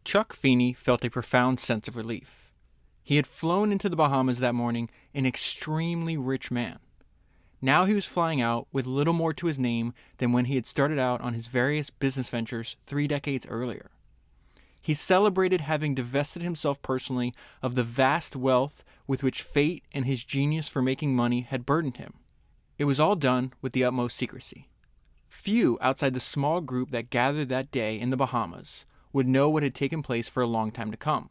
Chuck Feeney felt a profound sense of relief. He had flown into the Bahamas that morning an extremely rich man. Now he was flying out with little more to his name than when he had started out on his various business ventures 3 decades earlier. He celebrated having divested himself personally of the vast wealth with which fate and his genius for making money had burdened him. It was all done with the utmost secrecy. Few outside the small group that gathered that day in the Bahamas would know what had taken place for a long time to come.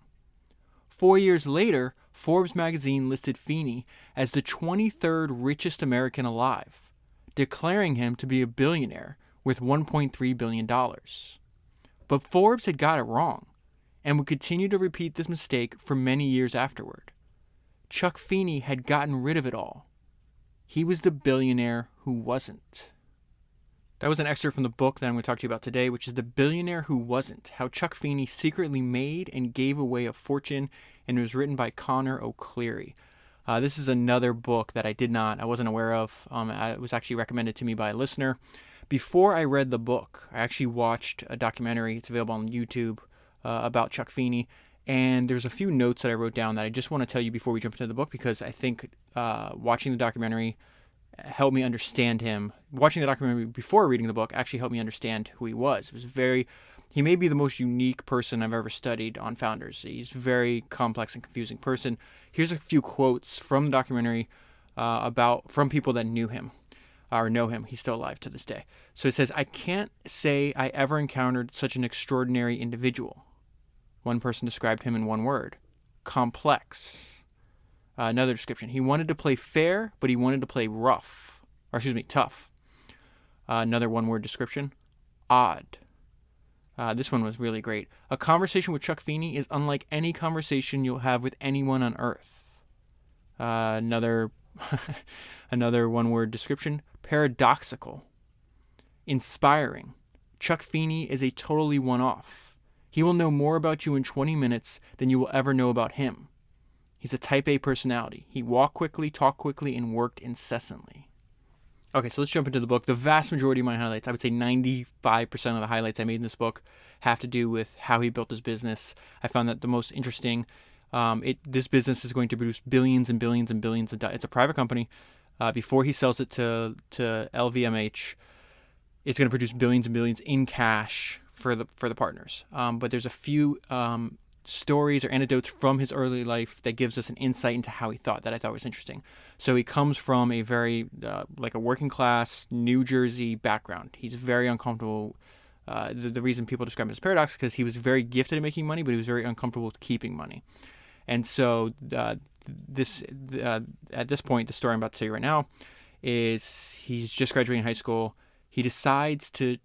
4 years later, Forbes magazine listed Feeney as the 23rd richest American alive, declaring him to be a billionaire worth $1.3 billion. But Forbes had got it wrong, and would continue to repeat this mistake for many years afterward. Chuck Feeney had gotten rid of it all. He was the billionaire who wasn't. That was an excerpt from the book that I'm going to talk to you about today, which is The Billionaire Who Wasn't, How Chuck Feeney Secretly Made and Gave Away a Fortune, and it was written by Conor O'Cleary. This is another book that I wasn't aware of. It was actually recommended to me by a listener. Before I read the book, I actually watched a documentary. It's available on YouTube about Chuck Feeney, and there's a few notes that I wrote down that I just want to tell you before we jump into the book, because I think watching the documentary helped me understand him. Watching the documentary before reading the book actually helped me understand who he was. He may be the most unique person I've ever studied on founders. He's a very complex and confusing person. Here's a few quotes from the documentary from people that knew him or know him. He's still alive to this day. So it says, "I can't say I ever encountered such an extraordinary individual." One person described him in one word: complex. Another description: he wanted to play fair, but he wanted to play tough. Another one-word description: odd. This one was really great. "A conversation with Chuck Feeney is unlike any conversation you'll have with anyone on earth." Another one-word description: paradoxical. Inspiring. "Chuck Feeney is a totally one-off. He will know more about you in 20 minutes than you will ever know about him. He's a type A personality. He walked quickly, talked quickly, and worked incessantly." Okay, so let's jump into the book. The vast majority of my highlights, I would say 95% of the highlights I made in this book, have to do with how he built his business. I found that the most interesting. This business is going to produce billions and billions and billions of dollars. It's a private company. Before he sells it to LVMH, it's going to produce billions and billions in cash for the partners. But there's a few stories or anecdotes from his early life that gives us an insight into how he thought that I thought was interesting. So he comes from a very like a working class New Jersey background. He's very uncomfortable. The reason people describe him as paradox is because he was very gifted at making money, but he was very uncomfortable with keeping money. And so at this point, the story I'm about to tell you right now is he's just graduating high school. He decides to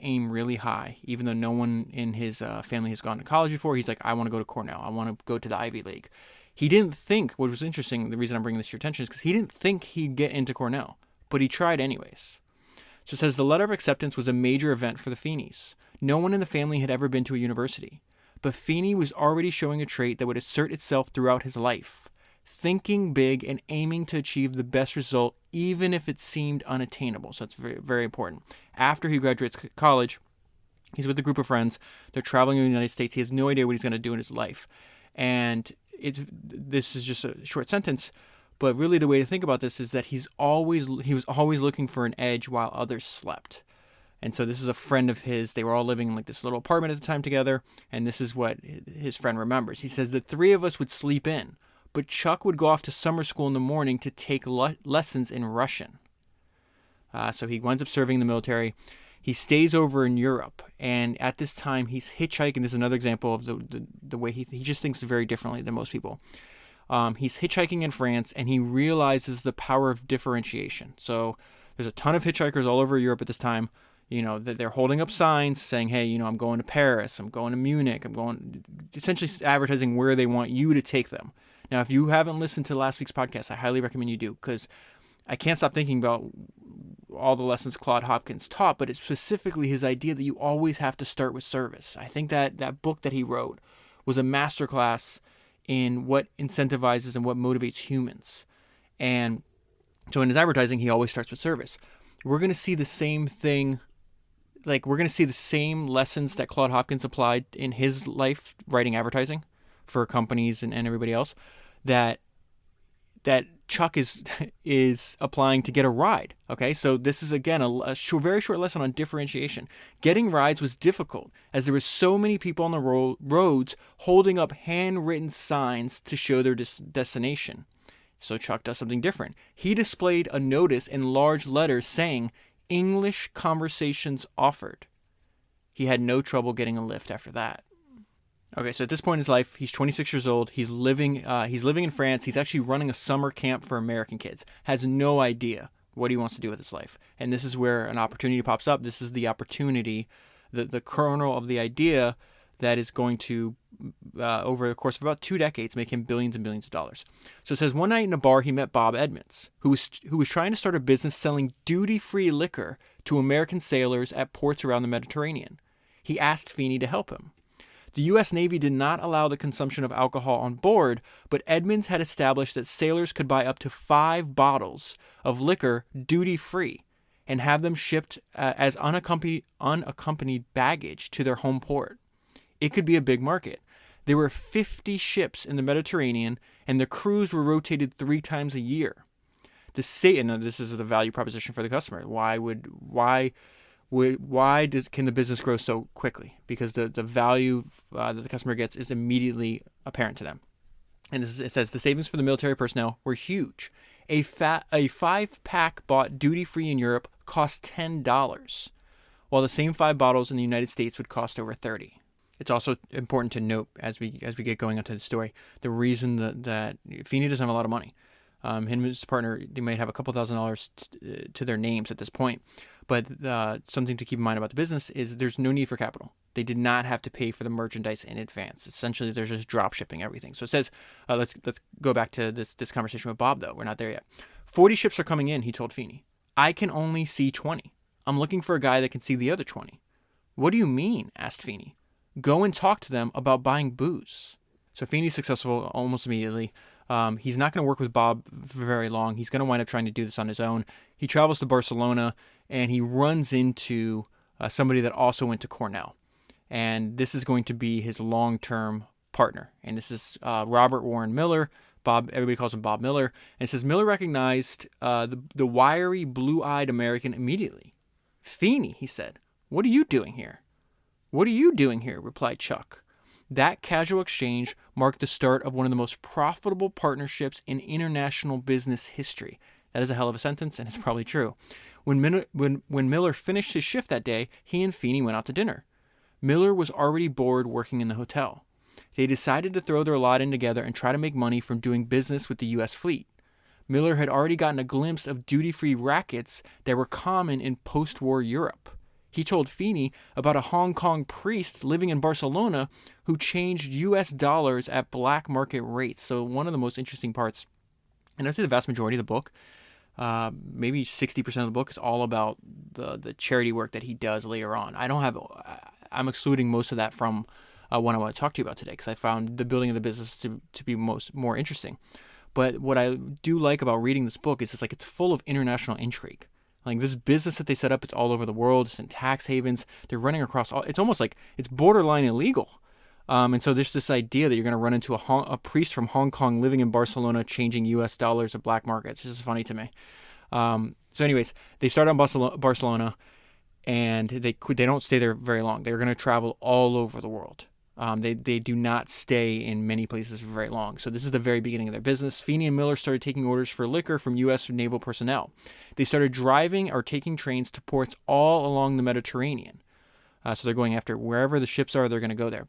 aim really high, even though no one in his family has gone to college before. He's like, I want to go to Cornell. I want to go to the Ivy League. He didn't think, what was interesting, the reason I'm bringing this to your attention is because he didn't think he'd get into Cornell, but he tried anyways. So it says, the letter of acceptance was a major event for the Feeneys. No one in the family had ever been to a university, but Feeney was already showing a trait that would assert itself throughout his life: thinking big and aiming to achieve the best result, even if it seemed unattainable. So that's very, very important. After he graduates college, he's with a group of friends. They're traveling in the United States. He has no idea what he's going to do in his life. And this is just a short sentence, but really the way to think about this is that he was always looking for an edge while others slept. And so this is a friend of his. They were all living in like this little apartment at the time together, and this is what his friend remembers. He says the three of us would sleep in, but Chuck would go off to summer school in the morning to take lessons in Russian. So he winds up serving in the military. He stays over in Europe, and at this time he's hitchhiking. This is another example of the way he just thinks very differently than most people. He's hitchhiking in France, and he realizes the power of differentiation. So there's a ton of hitchhikers all over Europe at this time. You know, that they're holding up signs saying, hey, you know, I'm going to Paris, I'm going to Munich, essentially advertising where they want you to take them. Now, if you haven't listened to last week's podcast, I highly recommend you do, because I can't stop thinking about all the lessons Claude Hopkins taught, but it's specifically his idea that you always have to start with service. I think that book that he wrote was a masterclass in what incentivizes and what motivates humans. And so in his advertising, he always starts with service. We're going to see the same thing like we're going to see the same lessons that Claude Hopkins applied in his life writing advertising for companies and everybody else that Chuck is applying to get a ride. Okay, so this is again very short lesson on differentiation. Getting rides was difficult as there were so many people on the roads holding up handwritten signs to show their destination. So Chuck does something different. He displayed a notice in large letters saying English conversations offered. He had no trouble getting a lift after that. Okay, so at this point in his life, he's 26 years old. He's living in France. He's actually running a summer camp for American kids. Has no idea what he wants to do with his life. And this is where an opportunity pops up. This is the opportunity, the kernel of the idea that is going to, over the course of about 2 decades, make him billions and billions of dollars. So it says one night in a bar, he met Bob Edmonds, who was trying to start a business selling duty-free liquor to American sailors at ports around the Mediterranean. He asked Feeney to help him. The U.S. Navy did not allow the consumption of alcohol on board, but Edmonds had established that sailors could buy up to 5 bottles of liquor duty-free and have them shipped as unaccompanied baggage to their home port. It could be a big market. There were 50 ships in the Mediterranean, and the crews were rotated 3 times a year. And this is the value proposition for the customer. Can the business grow so quickly? Because the value that the customer gets is immediately apparent to them. And it says the savings for the military personnel were huge. A 5-pack bought duty-free in Europe cost $10, while the same 5 bottles in the United States would cost over $30. It's also important to note as we get going into the story, the reason that Feeney doesn't have a lot of money. Him and his partner, they might have a couple $1,000s to their names at this point. But something to keep in mind about the business is there's no need for capital. They did not have to pay for the merchandise in advance. Essentially, they're just drop shipping everything. So it says, let's go back to this conversation with Bob, though. We're not there yet. 40 ships are coming in, he told Feeney. I can only see 20. I'm looking for a guy that can see the other 20. What do you mean? Asked Feeney. Go and talk to them about buying booze. So Feeney's successful almost immediately. He's not going to work with Bob for very long. He's going to wind up trying to do this on his own. He travels to Barcelona, and he runs into somebody that also went to Cornell. And this is going to be his long-term partner. And this is Robert Warren Miller. Bob, everybody calls him Bob Miller. And it says Miller recognized the wiry, blue-eyed American immediately. Feeney, he said, what are you doing here? What are you doing here? Replied Chuck. That casual exchange marked the start of one of the most profitable partnerships in international business history. That is a hell of a sentence, and it's probably true. When Miller finished his shift that day, he and Feeney went out to dinner. Miller was already bored working in the hotel. They decided to throw their lot in together and try to make money from doing business with the U.S. fleet. Miller had already gotten a glimpse of duty-free rackets that were common in post-war Europe. He told Feeney about a Hong Kong priest living in Barcelona who changed U.S. dollars at black market rates. So one of the most interesting parts, and I'd say the vast majority of the book, maybe 60% of the book is all about the charity work that he does later on. I'm excluding most of that from what I want to talk to you about today because I found the building of the business to be more interesting. But what I do like about reading this book is it's full of international intrigue. Like this business that they set up, it's all over the world. It's in tax havens. They're running across it's almost like it's borderline illegal. And so there's this idea that you're going to run into a priest from Hong Kong living in Barcelona changing U.S. dollars at black markets. It's just funny to me. So anyways, they start on Barcelona, and they don't stay there very long. They're going to travel all over the world. They do not stay in many places for very long. So this is the very beginning of their business. Feeney and Miller started taking orders for liquor from U.S. naval personnel. They started driving or taking trains to ports all along the Mediterranean. So they're going after wherever the ships are, they're going to go there.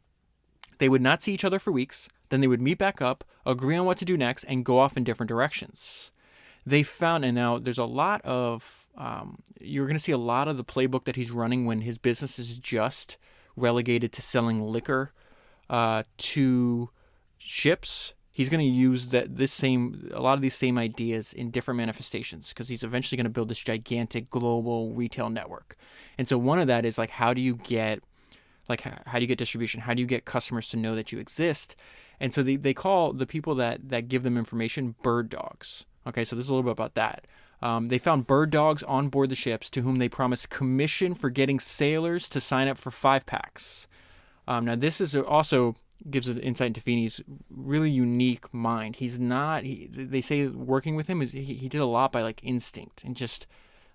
They would not see each other for weeks. Then they would meet back up, agree on what to do next, and go off in different directions. They found, and now there's a lot of, you're going to see a lot of the playbook that he's running when his business is just relegated to selling liquor to ships. He's going to use a lot of these same ideas in different manifestations because he's eventually going to build this gigantic global retail network. And so one of that is how do you get distribution? How do you get customers to know that you exist? And so they call the people that give them information bird dogs. Okay, so this is a little bit about that. They found bird dogs on board the ships to whom they promised commission for getting sailors to sign up for 5-packs. Now, this is also gives an insight into Feeney's really unique mind. They say working with him, he did a lot by like instinct and just,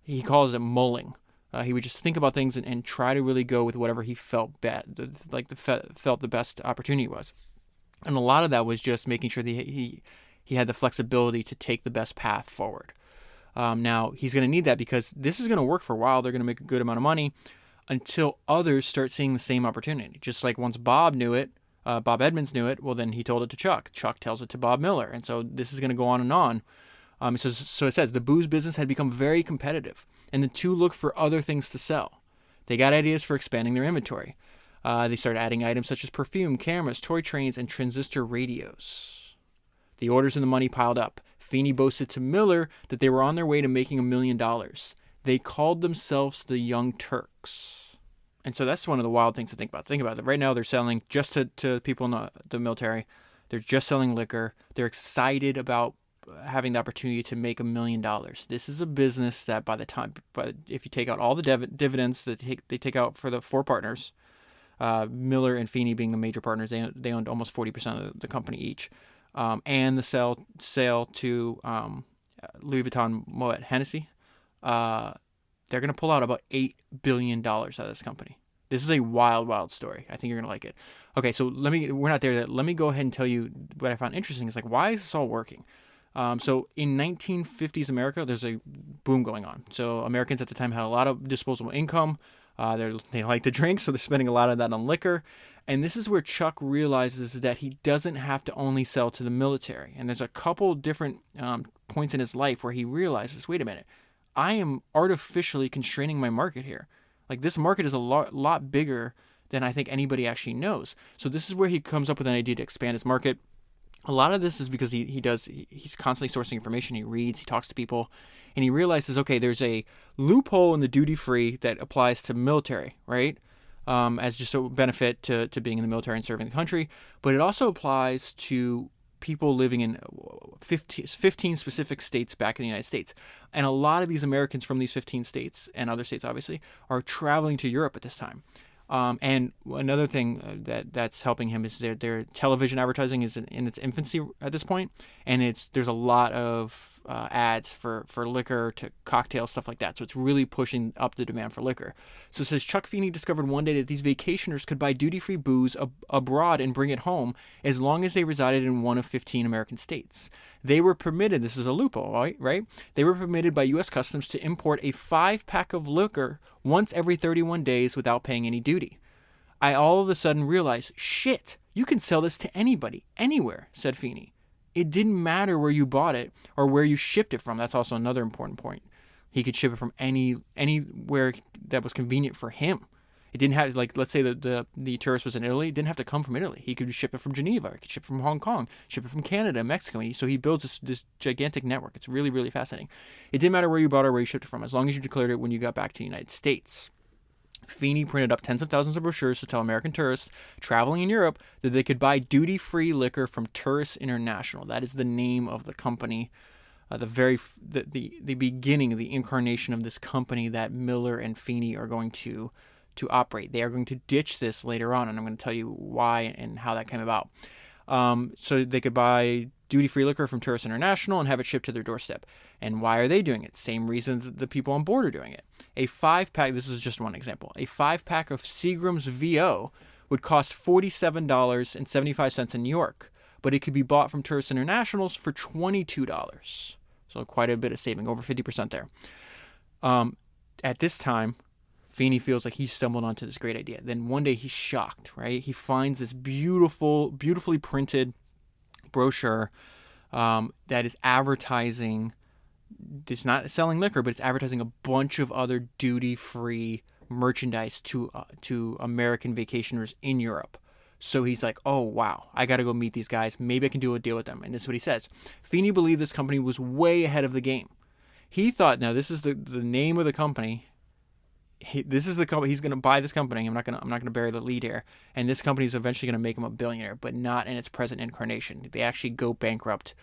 he calls it mulling. He would just think about things and try to really go with whatever he felt felt the best opportunity was. And a lot of that was just making sure that he had the flexibility to take the best path forward. Now, he's going to need that because this is going to work for a while. They're going to make a good amount of money until others start seeing the same opportunity. Just like once Bob knew it, Bob Edmonds knew it, well, then he told it to Chuck. Chuck tells it to Bob Miller. And so this is going to go on and on. So it says, the booze business had become very competitive, and the two looked for other things to sell. They got ideas for expanding their inventory. They started adding items such as perfume, cameras, toy trains, and transistor radios. The orders and the money piled up. Feeney boasted to Miller that they were on their way to making $1 million. They called themselves the Young Turks. And so that's one of the wild things to think about. Think about it. Right now they're selling just to people in the military. They're just selling liquor. They're excited about having the opportunity to make $1 million. This is a business that if you take out all the dividends that they take out for the 4 partners, Miller and Feeney being the major partners, they owned almost 40% of the company each, and the sale to Louis Vuitton Moet Hennessy, they're going to pull out about $8 billion out of this company. This is a wild, wild story. I think you're going to like it. Okay, so we're not there yet. Let me go ahead and tell you what I found interesting. Is like, why is this all working? So in 1950s America, there's a boom going on. So Americans at the time had a lot of disposable income. They like to drink, so they're spending a lot of that on liquor. And this is where Chuck realizes that he doesn't have to only sell to the military. And there's a couple different points in his life where he realizes, wait a minute, I am artificially constraining my market here. Like, this market is a lot bigger than I think anybody actually knows. So this is where he comes up with an idea to expand his market. A lot of this is because he's constantly sourcing information. He reads, he talks to people, and he realizes, okay, there's a loophole in the duty free that applies to military, right? As just a benefit to being in the military and serving the country, but it also applies to people living in 15 specific states back in the United States. And a lot of these Americans from these 15 states, and other states obviously, are traveling to Europe at this time. And another thing that's helping him is their television advertising is in its infancy at this point, and there's a lot of ads for liquor to cocktails, stuff like that. So it's really pushing up the demand for liquor. So it says Chuck Feeney discovered one day that these vacationers could buy duty-free booze abroad and bring it home as long as they resided in one of 15 American states. They were permitted, this is a loophole, right? They were permitted by U.S. Customs to import a 5-pack of liquor once every 31 days without paying any duty. I all of a sudden realized, shit, you can sell this to anybody, anywhere, said Feeney. It didn't matter where you bought it or where you shipped it from. That's also another important point. He could ship it from anywhere that was convenient for him. It didn't have, like, let's say the tourist was in Italy, it didn't have to come from Italy. He could ship it from Geneva, he could ship it from Hong Kong, ship it from Canada, Mexico. So he builds this gigantic network. It's really, really fascinating. It didn't matter where you bought it or where you shipped it from, as long as you declared it when you got back to the United States. Feeney printed up tens of thousands of brochures to tell American tourists traveling in Europe that they could buy duty-free liquor from Tourists International. That is the name of the company, the beginning, the incarnation of this company that Miller and Feeney are going to operate. They are going to ditch this later on, and I'm going to tell you why and how that came about. So they could buy duty-free liquor from Tourists International and have it shipped to their doorstep. And why are they doing it? Same reason that the people on board are doing it. A 5-pack, this is just one example, a 5-pack of Seagram's VO would cost $47.75 in New York, but it could be bought from Tourists Internationals for $22. So quite a bit of saving, over 50% there. At this time, Feeney feels like he's stumbled onto this great idea. Then one day he's shocked, right? He finds this beautifully printed brochure that is advertising, it's not selling liquor, but it's advertising a bunch of other duty-free merchandise to American vacationers in Europe. So he's like, oh, wow, I got to go meet these guys. Maybe I can do a deal with them. And this is what he says. Feeney believed this company was way ahead of the game. He thought, now this is the name of the company. This is the company. He's going to buy this company. I'm not going to bury the lead here. And this company is eventually going to make him a billionaire, but not in its present incarnation. They actually go bankrupt,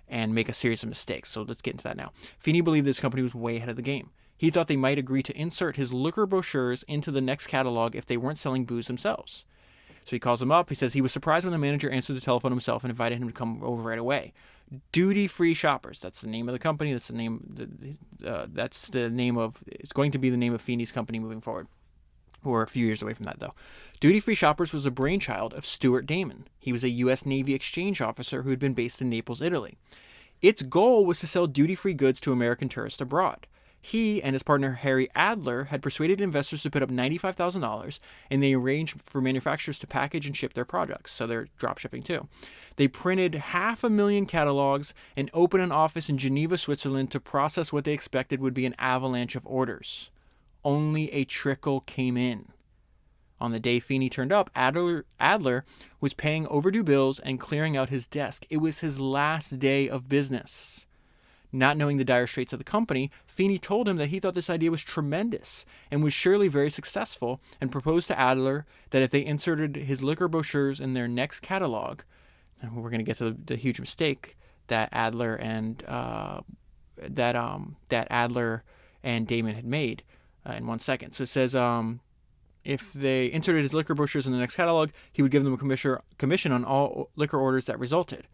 and make a series of mistakes. So let's get into that now. Feeney believed this company was way ahead of the game. He thought they might agree to insert his liquor brochures into the next catalog if they weren't selling booze themselves. So he calls him up. He says he was surprised when the manager answered the telephone himself and invited him to come over right away. Duty-free shoppers. That's the name of the company. That's the name. That's the name of. It's going to be the name of Feeney's company moving forward. We're a few years away from that, though. Duty-free shoppers was a brainchild of Stuart Damon. He was a U.S. Navy exchange officer who had been based in Naples, Italy. Its goal was to sell duty-free goods to American tourists abroad. He and his partner Harry Adler had persuaded investors to put up $95,000, and they arranged for manufacturers to package and ship their products, so they're drop shipping too. They printed 500,000 catalogs and opened an office in Geneva, Switzerland to process what they expected would be an avalanche of orders. Only a trickle came in. On the day Feeney turned up, Adler was paying overdue bills and clearing out his desk. It was his last day of business. Not knowing the dire straits of the company, Feeney told him that he thought this idea was tremendous and was surely very successful, and proposed to Adler that if they inserted his liquor brochures in their next catalog, and we're going to get to the huge mistake that Adler and Adler and Damon had made in 1 second. So it says if they inserted his liquor brochures in the next catalog, he would give them a commission on all liquor orders that resulted.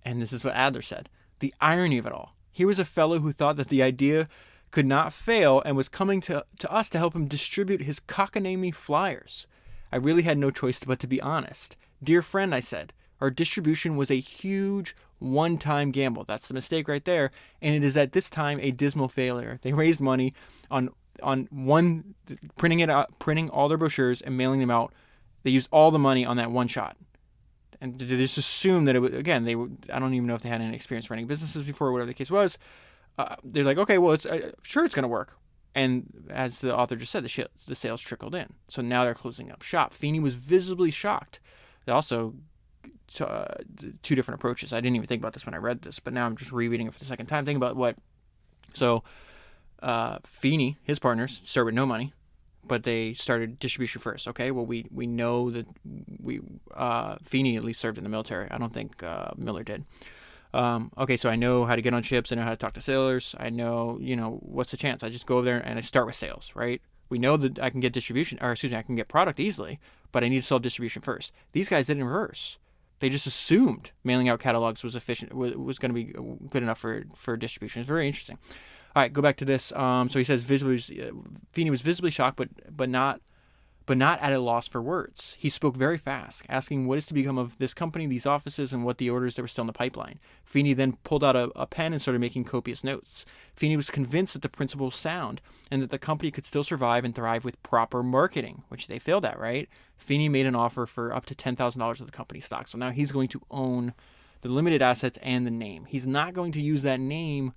And this is what Adler said. The irony of it all. He was a fellow who thought that the idea could not fail and was coming to us to help him distribute his cockanamie flyers. I really had no choice but to be honest. Dear friend, I said, our distribution was a huge one-time gamble. That's the mistake right there. And it is at this time a dismal failure. They raised money on one, printing all their brochures and mailing them out. They used all the money on that one shot. And they just assumed that it was, again, I don't even know if they had any experience running businesses before, whatever the case was. They're like, okay, well, sure it's going to work. And as the author just said, the sales trickled in. So now they're closing up shop. Feeney was visibly shocked. They also, two different approaches. I didn't even think about this when I read this, but now I'm just rereading it for the second time, thinking about what. So Feeney, his partners, started with no money. But they started distribution first. Okay, well, we know that Feeney at least served in the military. I don't think Miller did. Okay, so I know how to get on ships. I know how to talk to sailors. I know, what's the chance? I just go over there and I start with sales, right? We know that I can get I can get product easily, but I need to sell distribution first. These guys did it in reverse. They just assumed mailing out catalogs was going to be good enough for distribution. It's very interesting. All right, go back to this. So he says Feeney was visibly shocked, but not at a loss for words. He spoke very fast, asking what is to become of this company, these offices, and what the orders that were still in the pipeline. Feeney then pulled out a pen and started making copious notes. Feeney was convinced that the principle was sound and that the company could still survive and thrive with proper marketing, which they failed at, right? Feeney made an offer for up to $10,000 of the company's stock. So now he's going to own the limited assets and the name. He's not going to use that name.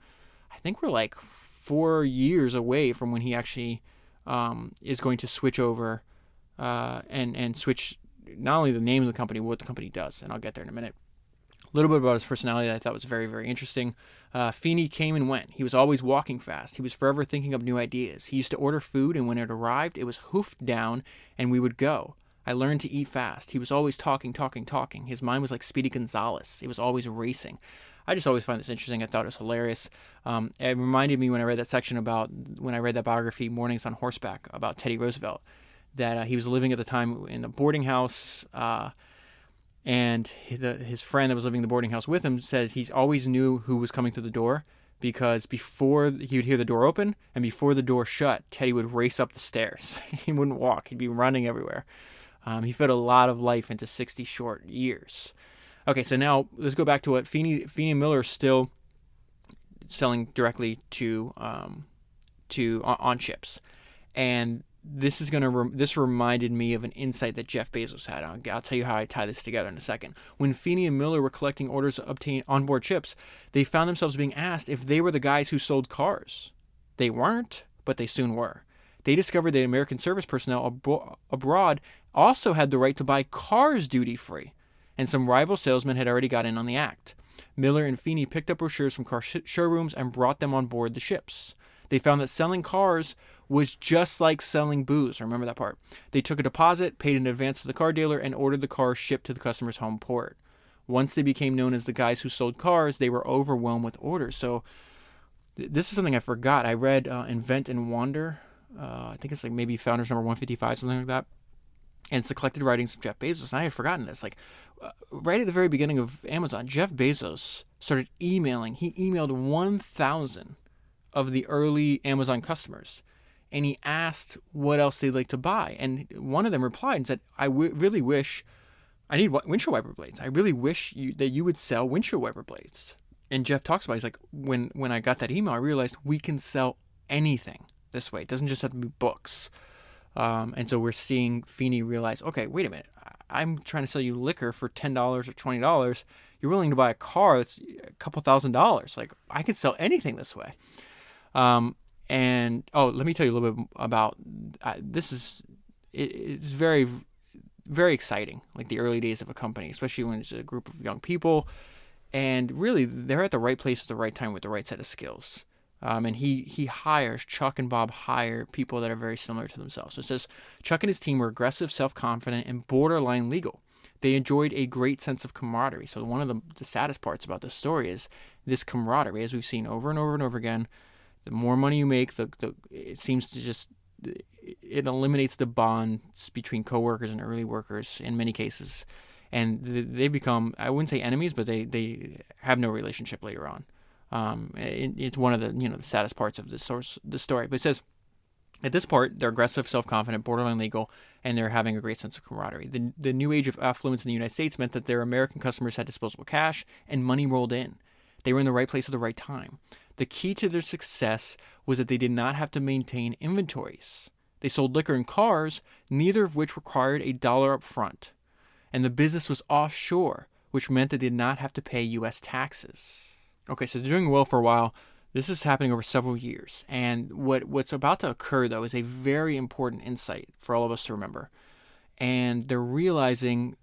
I think we're like 4 years away from when he actually is going to switch over and switch not only the name of the company, but what the company does. And I'll get there in a minute. A little bit about his personality that I thought was very, very interesting. Feeney came and went. He was always walking fast. He was forever thinking up new ideas. He used to order food, and when it arrived, it was hoofed down, and we would go. I learned to eat fast. He was always talking. His mind was like Speedy Gonzales. It was always racing. I just always find this interesting. I thought it was hilarious. It reminded me when I read that section when I read that biography, Mornings on Horseback, about Teddy Roosevelt, that he was living at the time in a boarding house, and his friend that was living in the boarding house with him said he always knew who was coming to the door, because before he would hear the door open and before the door shut, Teddy would race up the stairs. He wouldn't walk. He'd be running everywhere. He fit a lot of life into 60 short years. Okay, so now let's go back to what Feeney and Miller are still selling directly to on ships, and this reminded me of an insight that Jeff Bezos had. I'll tell you how I tie this together in a second. When Feeney and Miller were collecting orders obtained on board ships, they found themselves being asked if they were the guys who sold cars. They weren't, but they soon were. They discovered that American service personnel abroad also had the right to buy cars duty-free, and some rival salesmen had already got in on the act. Miller and Feeney picked up brochures from car showrooms and brought them on board the ships. They found that selling cars was just like selling booze. Remember that part. They took a deposit, paid in advance to the car dealer, and ordered the car shipped to the customer's home port. Once they became known as the guys who sold cars, they were overwhelmed with orders. So this is something I forgot. I read Invent and Wander. I think it's like maybe Founders number 155, something like that. And it's the collected writings of Jeff Bezos. And I had forgotten this. Like right at the very beginning of Amazon, Jeff Bezos started emailing. He emailed 1,000 of the early Amazon customers. And he asked what else they'd like to buy. And one of them replied and said, really wish, I need windshield wiper blades. I really wish that you would sell windshield wiper blades. And Jeff talks about, he's like, when I got that email, I realized we can sell anything this way. It doesn't just have to be books. And so we're seeing Feeney realize, okay, wait a minute. I'm trying to sell you liquor for $10 or $20. You're willing to buy a car that's a couple $1,000s. Like, I could sell anything this way. And let me tell you a little bit about this. It's very, very exciting, like the early days of a company, especially when it's a group of young people. And really, they're at the right place at the right time with the right set of skills. And Chuck and Bob hire people that are very similar to themselves. So it says, Chuck and his team were aggressive, self-confident, and borderline legal. They enjoyed a great sense of camaraderie. So one of the saddest parts about this story is this camaraderie, as we've seen over and over and over again. The more money you make, it seems to just, it eliminates the bonds between coworkers and early workers in many cases. And they become, I wouldn't say enemies, but they have no relationship later on. It's one of the saddest parts of the story. But it says, at this part, they're aggressive, self-confident, borderline legal, and they're having a great sense of camaraderie. The new age of affluence in the United States meant that their American customers had disposable cash and money rolled in. They were in the right place at the right time. The key to their success was that they did not have to maintain inventories. They sold liquor and cars, neither of which required $1 up front. And the business was offshore, which meant that they did not have to pay U.S. taxes. Okay, so they're doing well for a while. This is happening over several years. And what's about to occur, though, is a very important insight for all of us to remember. And they're realizing,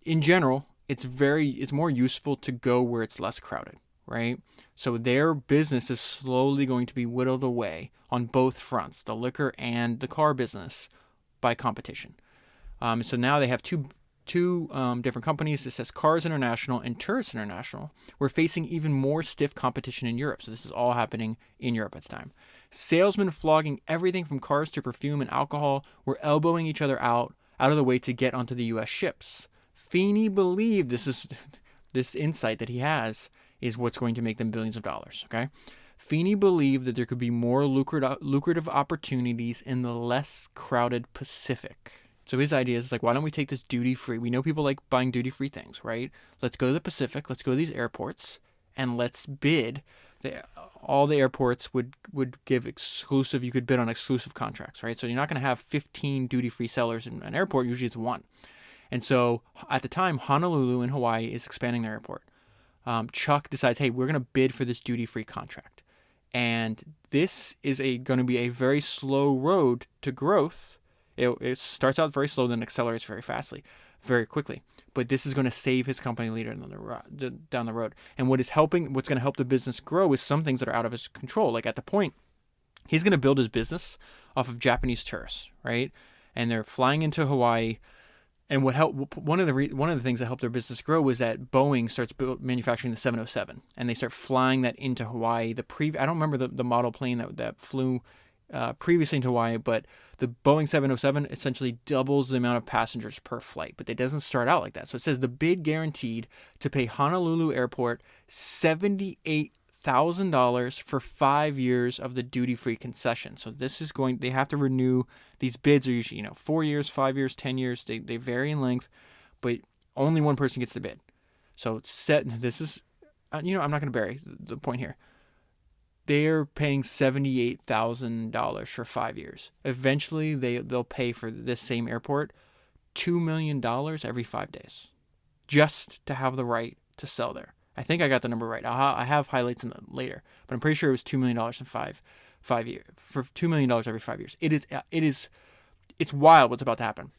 in general, it's more useful to go where it's less crowded, right? So their business is slowly going to be whittled away on both fronts, the liquor and the car business, by competition. So now they have two different companies. It says Cars International and Tourist International. We're facing even more stiff competition in Europe. So this is all happening in Europe at the time. Salesmen flogging everything from cars to perfume and alcohol were elbowing each other out of the way to get onto the U.S. ships. Feeney believed this insight that he has is what's going to make them billions of dollars. Okay, Feeney believed that there could be more lucrative opportunities in the less crowded Pacific. So his idea is like, why don't we take this duty-free? We know people like buying duty-free things, right? Let's go to the Pacific. Let's go to these airports, and let's bid. All the airports would give exclusive. You could bid on exclusive contracts, right? So you're not going to have 15 duty-free sellers in an airport. Usually it's one. And so at the time, Honolulu in Hawaii is expanding their airport. Chuck decides, hey, we're going to bid for this duty-free contract. And this is going to be a very slow road to growth. It starts out very slow, then accelerates very quickly. But this is going to save his company later down the road. And what's going to help the business grow is some things that are out of his control. Like at the point, he's going to build his business off of Japanese tourists, right? And they're flying into Hawaii. And one of the things that helped their business grow was that Boeing starts manufacturing the 707, and they start flying that into Hawaii. I don't remember the model plane that flew previously into Hawaii, but the Boeing 707 essentially doubles the amount of passengers per flight. But it doesn't start out like that. So it says the bid guaranteed to pay Honolulu Airport $78,000 for 5 years of the duty-free concession. So they have to renew. These bids are usually 4 years, 5 years, 10 years. They vary in length, but only one person gets the bid. So this is, I'm not going to bury the point here. They're paying $78,000 for 5 years. Eventually, they'll pay for this same airport $2 million every 5 days, just to have the right to sell there. I think I got the number right. I have highlights in later, but I'm pretty sure it was $2 million in 5 years, for $2 million every 5 years. It's wild what's about to happen.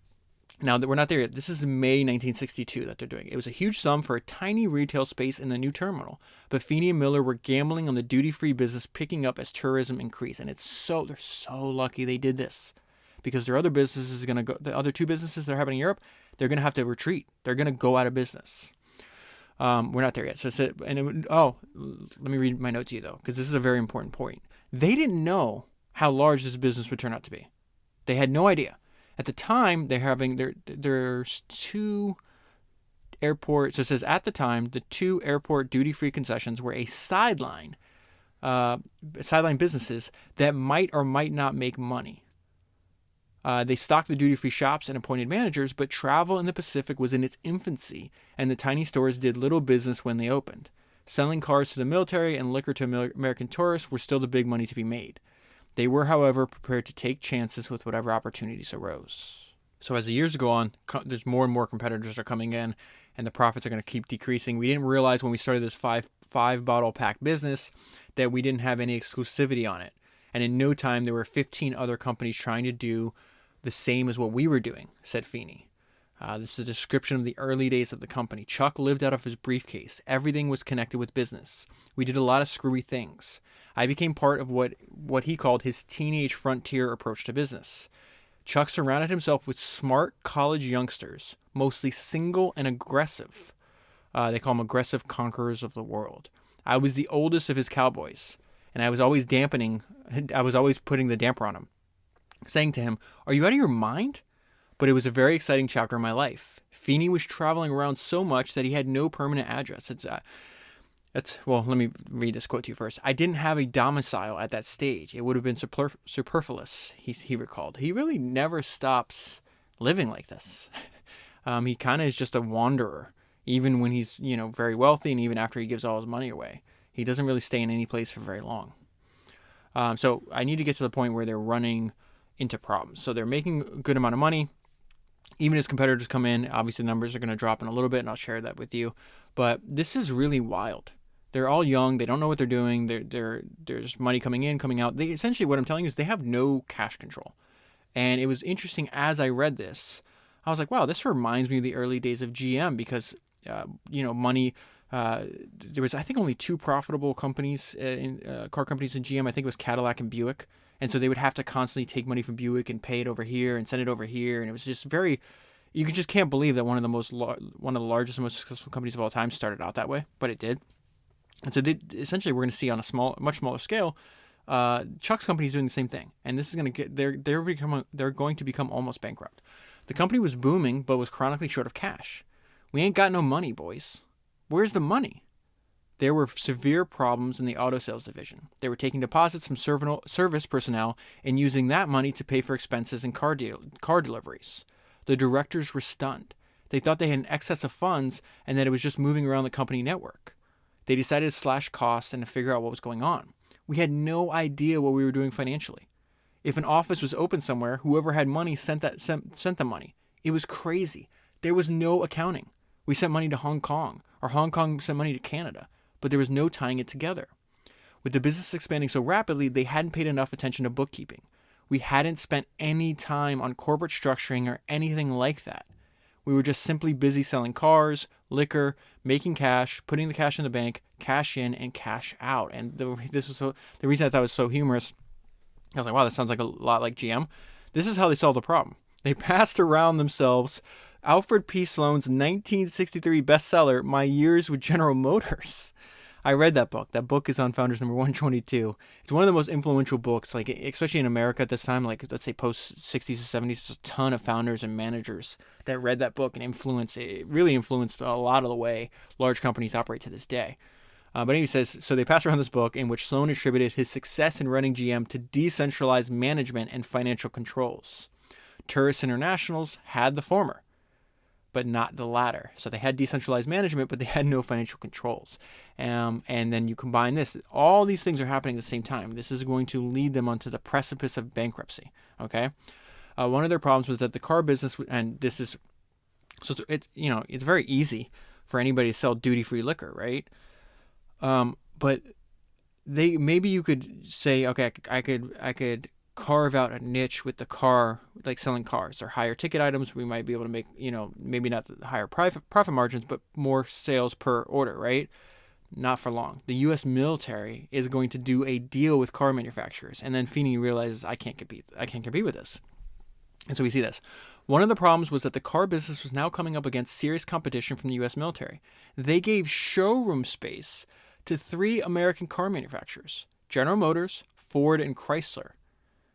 Now that we're not there yet, this is May 1962 that they're doing. It was a huge sum for a tiny retail space in the new terminal, but Feeney and Miller were gambling on the duty-free business picking up as tourism increased, and they're so lucky they did this, because their other businesses the other two businesses that are happening in Europe, they're going to have to retreat. They're going to go out of business. We're not there yet. So it said, let me read my notes to you though, because this is a very important point. They didn't know how large this business would turn out to be. They had no idea. At the time, there's two airport. So it says at the time, the two airport duty-free concessions were a sideline businesses that might or might not make money. They stocked the duty-free shops and appointed managers, but travel in the Pacific was in its infancy, and the tiny stores did little business when they opened. Selling cars to the military and liquor to American tourists were still the big money to be made. They were, however, prepared to take chances with whatever opportunities arose. So as the years go on, there's more and more competitors are coming in, and the profits are going to keep decreasing. We didn't realize when we started this five bottle pack business that we didn't have any exclusivity on it. And in no time, there were 15 other companies trying to do the same as what we were doing, said Feeney. This is a description of the early days of the company. Chuck lived out of his briefcase. Everything was connected with business. We did a lot of screwy things. I became part of what he called his teenage frontier approach to business. Chuck surrounded himself with smart college youngsters, mostly single and aggressive. They call them aggressive conquerors of the world. I was the oldest of his cowboys, and I was always putting the damper on him, saying to him, "Are you out of your mind?" But it was a very exciting chapter in my life. Feeney was traveling around so much that he had no permanent address. Let me read this quote to you first. "I didn't have a domicile at that stage. It would have been superfluous," he recalled. He really never stops living like this. He kind of is just a wanderer, even when he's, very wealthy, and even after he gives all his money away. He doesn't really stay in any place for very long. So I need to get to the point where they're running into problems. So they're making a good amount of money. Even as competitors come in, obviously the numbers are going to drop in a little bit, and I'll share that with you. But this is really wild. They're all young. They don't know what they're doing. There's money coming in, coming out. Essentially, what I'm telling you is they have no cash control. And it was interesting as I read this. I was like, wow, this reminds me of the early days of GM because, money. There was, I think, only two profitable companies, car companies in GM. I think it was Cadillac and Buick. And so they would have to constantly take money from Buick and pay it over here and send it over here. And it was just you just can't believe that one of the largest and most successful companies of all time started out that way, but it did. And so essentially we're going to see on a much smaller scale, Chuck's company is doing the same thing. And this is going to they're going to become almost bankrupt. The company was booming, but was chronically short of cash. We ain't got no money, boys. Where's the money? There were severe problems in the auto sales division. They were taking deposits from service personnel and using that money to pay for expenses and car deliveries. The directors were stunned. They thought they had an excess of funds and that it was just moving around the company network. They decided to slash costs and to figure out what was going on. We had no idea what we were doing financially. If an office was open somewhere, whoever had money sent the money. It was crazy. There was no accounting. We sent money to Hong Kong, or Hong Kong sent money to Canada, but there was no tying it together. With the business expanding so rapidly, they hadn't paid enough attention to bookkeeping. We hadn't spent any time on corporate structuring or anything like that. We were just simply busy selling cars, liquor, making cash, putting the cash in the bank, cash in and cash out. And the reason I thought it was so humorous, I was like, wow, that sounds like a lot like GM. This is how they solved the problem. They passed around themselves Alfred P. Sloan's 1963 bestseller, My Years with General Motors. I read that book. That book is on Founders number 122. It's one of the most influential books, like especially in America at this time, like let's say post 60s to 70s, there's a ton of founders and managers that read that book and it really influenced a lot of the way large companies operate to this day. But anyway, he says, so they passed around this book in which Sloan attributed his success in running GM to decentralized management and financial controls. Tourist Internationals had the former, but not the latter. So they had decentralized management, but they had no financial controls. And then you combine this. All these things are happening at the same time. This is going to lead them onto the precipice of bankruptcy. Okay? One of their problems was that the car business, and this is, so it's very easy for anybody to sell duty-free liquor, right? But maybe you could say, okay, I could carve out a niche with the car, like selling cars or higher ticket items. We might be able to make, maybe not the higher profit margins, but more sales per order, right? Not for long. The U.S. military is going to do a deal with car manufacturers, and then Feeney realizes I can't compete with this. And so we see this. One of the problems was that the car business was now coming up against serious competition from the U.S. military. They gave showroom space to 3 American car manufacturers, General Motors, Ford, and Chrysler.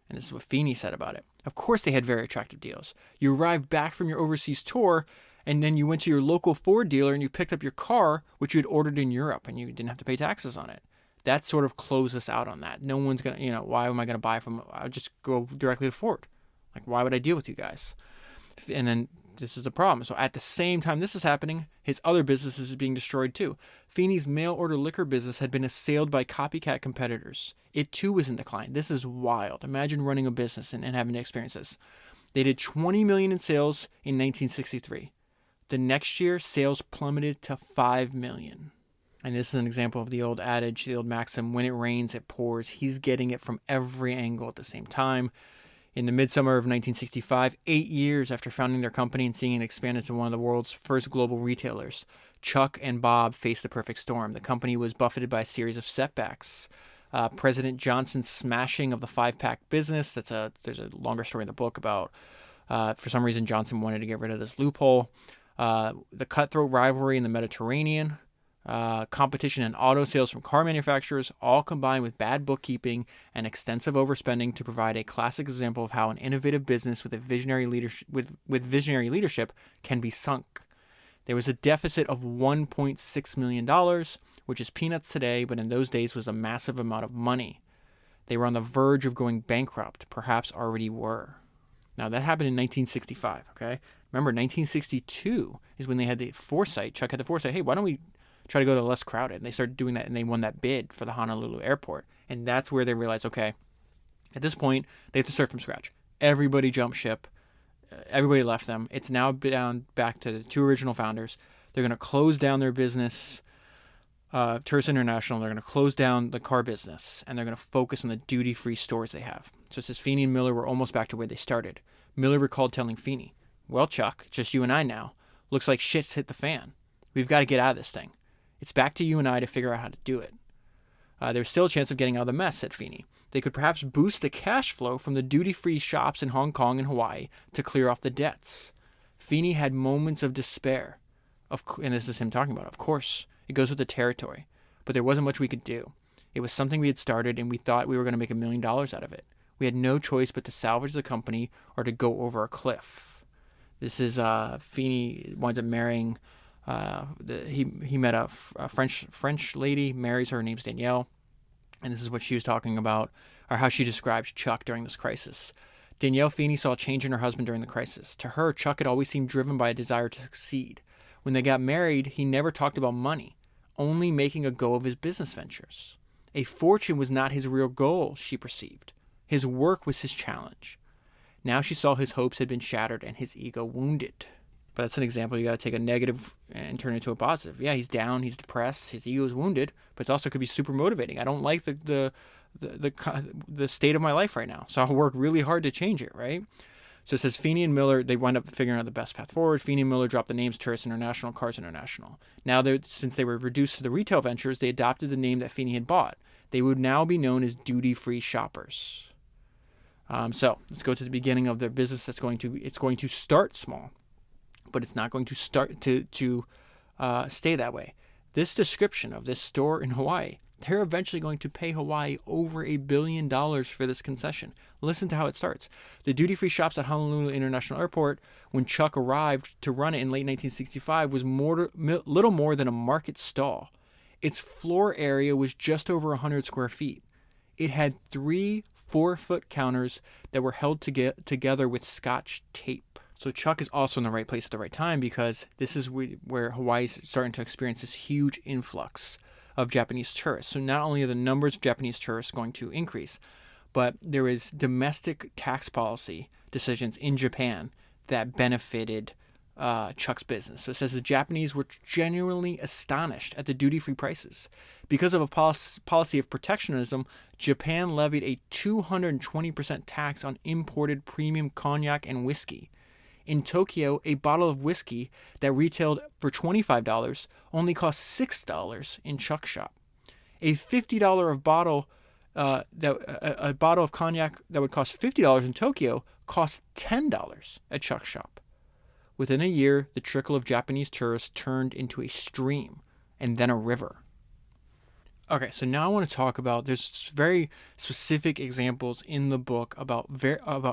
And this is what Feeney said about it. Of course they had very attractive deals. You arrived back from your overseas tour, and then you went to your local Ford dealer and you picked up your car, which you had ordered in Europe, and you didn't have to pay taxes on it. That sort of closed us out on that. No one's going to, why am I going to buy from, I'll just go directly to Ford. Like, why would I deal with you guys? And then this is the problem. So at the same time this is happening, his other businesses is being destroyed too. Feeney's mail-order liquor business had been assailed by copycat competitors. It too was in decline. This is wild. Imagine running a business and having to experience this. They did $20 million in sales in 1963. The next year, sales plummeted to $5 million. And this is an example of the old adage, the old maxim, when it rains, it pours. He's getting it from every angle at the same time. In the midsummer of 1965, 8 years after founding their company and seeing it expand into one of the world's first global retailers, Chuck and Bob faced the perfect storm. The company was buffeted by a series of setbacks. President Johnson's smashing of the 5-pack business. There's a longer story in the book about, for some reason, Johnson wanted to get rid of this loophole. The cutthroat rivalry in the Mediterranean. Competition in auto sales from car manufacturers, all combined with bad bookkeeping and extensive overspending to provide a classic example of how an innovative business with visionary leadership can be sunk. There was a deficit of $1.6 million, which is peanuts today, but in those days was a massive amount of money. They were on the verge of going bankrupt, perhaps already were. Now, that happened in 1965, okay? Remember, 1962 is when they had the foresight, Chuck had the foresight, hey, why don't we try to go to less crowded? And they started doing that, and they won that bid for the Honolulu airport. And that's where they realized, okay, at this point, they have to start from scratch. Everybody jumped ship. Everybody left them. It's now down back to the 2 original founders. They're going to close down their business, Tourist International. They're going to close down the car business, and they're going to focus on the duty-free stores they have. So it says Feeney and Miller were almost back to where they started. Miller recalled telling Feeney, well, Chuck, just you and I now. Looks like shit's hit the fan. We've got to get out of this thing. It's back to you and I to figure out how to do it. There's still a chance of getting out of the mess, said Feeney. They could perhaps boost the cash flow from the duty-free shops in Hong Kong and Hawaii to clear off the debts. Feeney had moments of despair. And this is him talking about it. Of course, it goes with the territory. But there wasn't much we could do. It was something we had started, and we thought we were going to make $1 million out of it. We had no choice but to salvage the company or to go over a cliff. This is Feeney winds up marrying... he met a French lady, marries her name's Danielle, and this is what she was talking about, or how she describes Chuck during this crisis. Danielle Feeney saw a change in her husband during the crisis. To her, Chuck had always seemed driven by a desire to succeed. When they got married, he never talked about money, only making a go of his business ventures. A fortune was not his real goal, she perceived. His work was his challenge. Now she saw his hopes had been shattered and his ego wounded. But that's an example. You got to take a negative and turn it into a positive. Yeah, he's down, he's depressed, his ego is wounded, but it also could be super motivating. I don't like the state of my life right now, so I'll work really hard to change it, right? So it says Feeney and Miller, they wind up figuring out the best path forward. Feeney and Miller dropped the names Tourist International, Cars International. Now, since they were reduced to the retail ventures, they adopted the name that Feeney had bought. They would now be known as duty-free shoppers. So let's go to the beginning of their business. It's going to start small, but it's not going to start to stay that way. This description of this store in Hawaii, they're eventually going to pay Hawaii over $1 billion for this concession. Listen to how it starts. The duty-free shops at Honolulu International Airport, when Chuck arrived to run it in late 1965, was little more than a market stall. Its floor area was just over 100 square feet. It had 3 4-foot counters that were held together with Scotch tape. So Chuck is also in the right place at the right time, because this is where Hawaii is starting to experience this huge influx of Japanese tourists. So not only are the numbers of Japanese tourists going to increase, but there is domestic tax policy decisions in Japan that benefited Chuck's business. So it says the Japanese were genuinely astonished at the duty-free prices. Because of a policy of protectionism, Japan levied a 220% tax on imported premium cognac and whiskey. In Tokyo, a bottle of whiskey that retailed for $25 only cost $6 in Chuck's shop. A $50 bottle of cognac that would cost $50 in Tokyo cost $10 at Chuck's shop. Within a year, the trickle of Japanese tourists turned into a stream and then a river. Okay, so now I want to talk about, there's very specific examples in the book about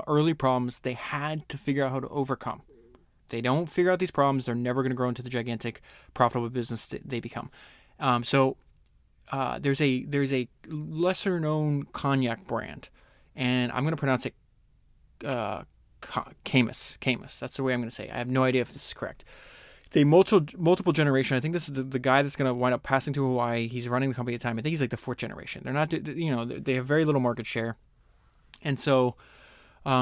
early problems they had to figure out how to overcome. If they don't figure out these problems, they're never going to grow into the gigantic, profitable business that they become. There's a lesser known cognac brand, and I'm going to pronounce it Camus. That's the way I'm going to say it. I have no idea if this is correct. It's a multiple generation. I think this is the guy that's going to wind up passing to Hawaii. He's running the company at the time. I think he's like the fourth generation. They're not, they have very little market share. And so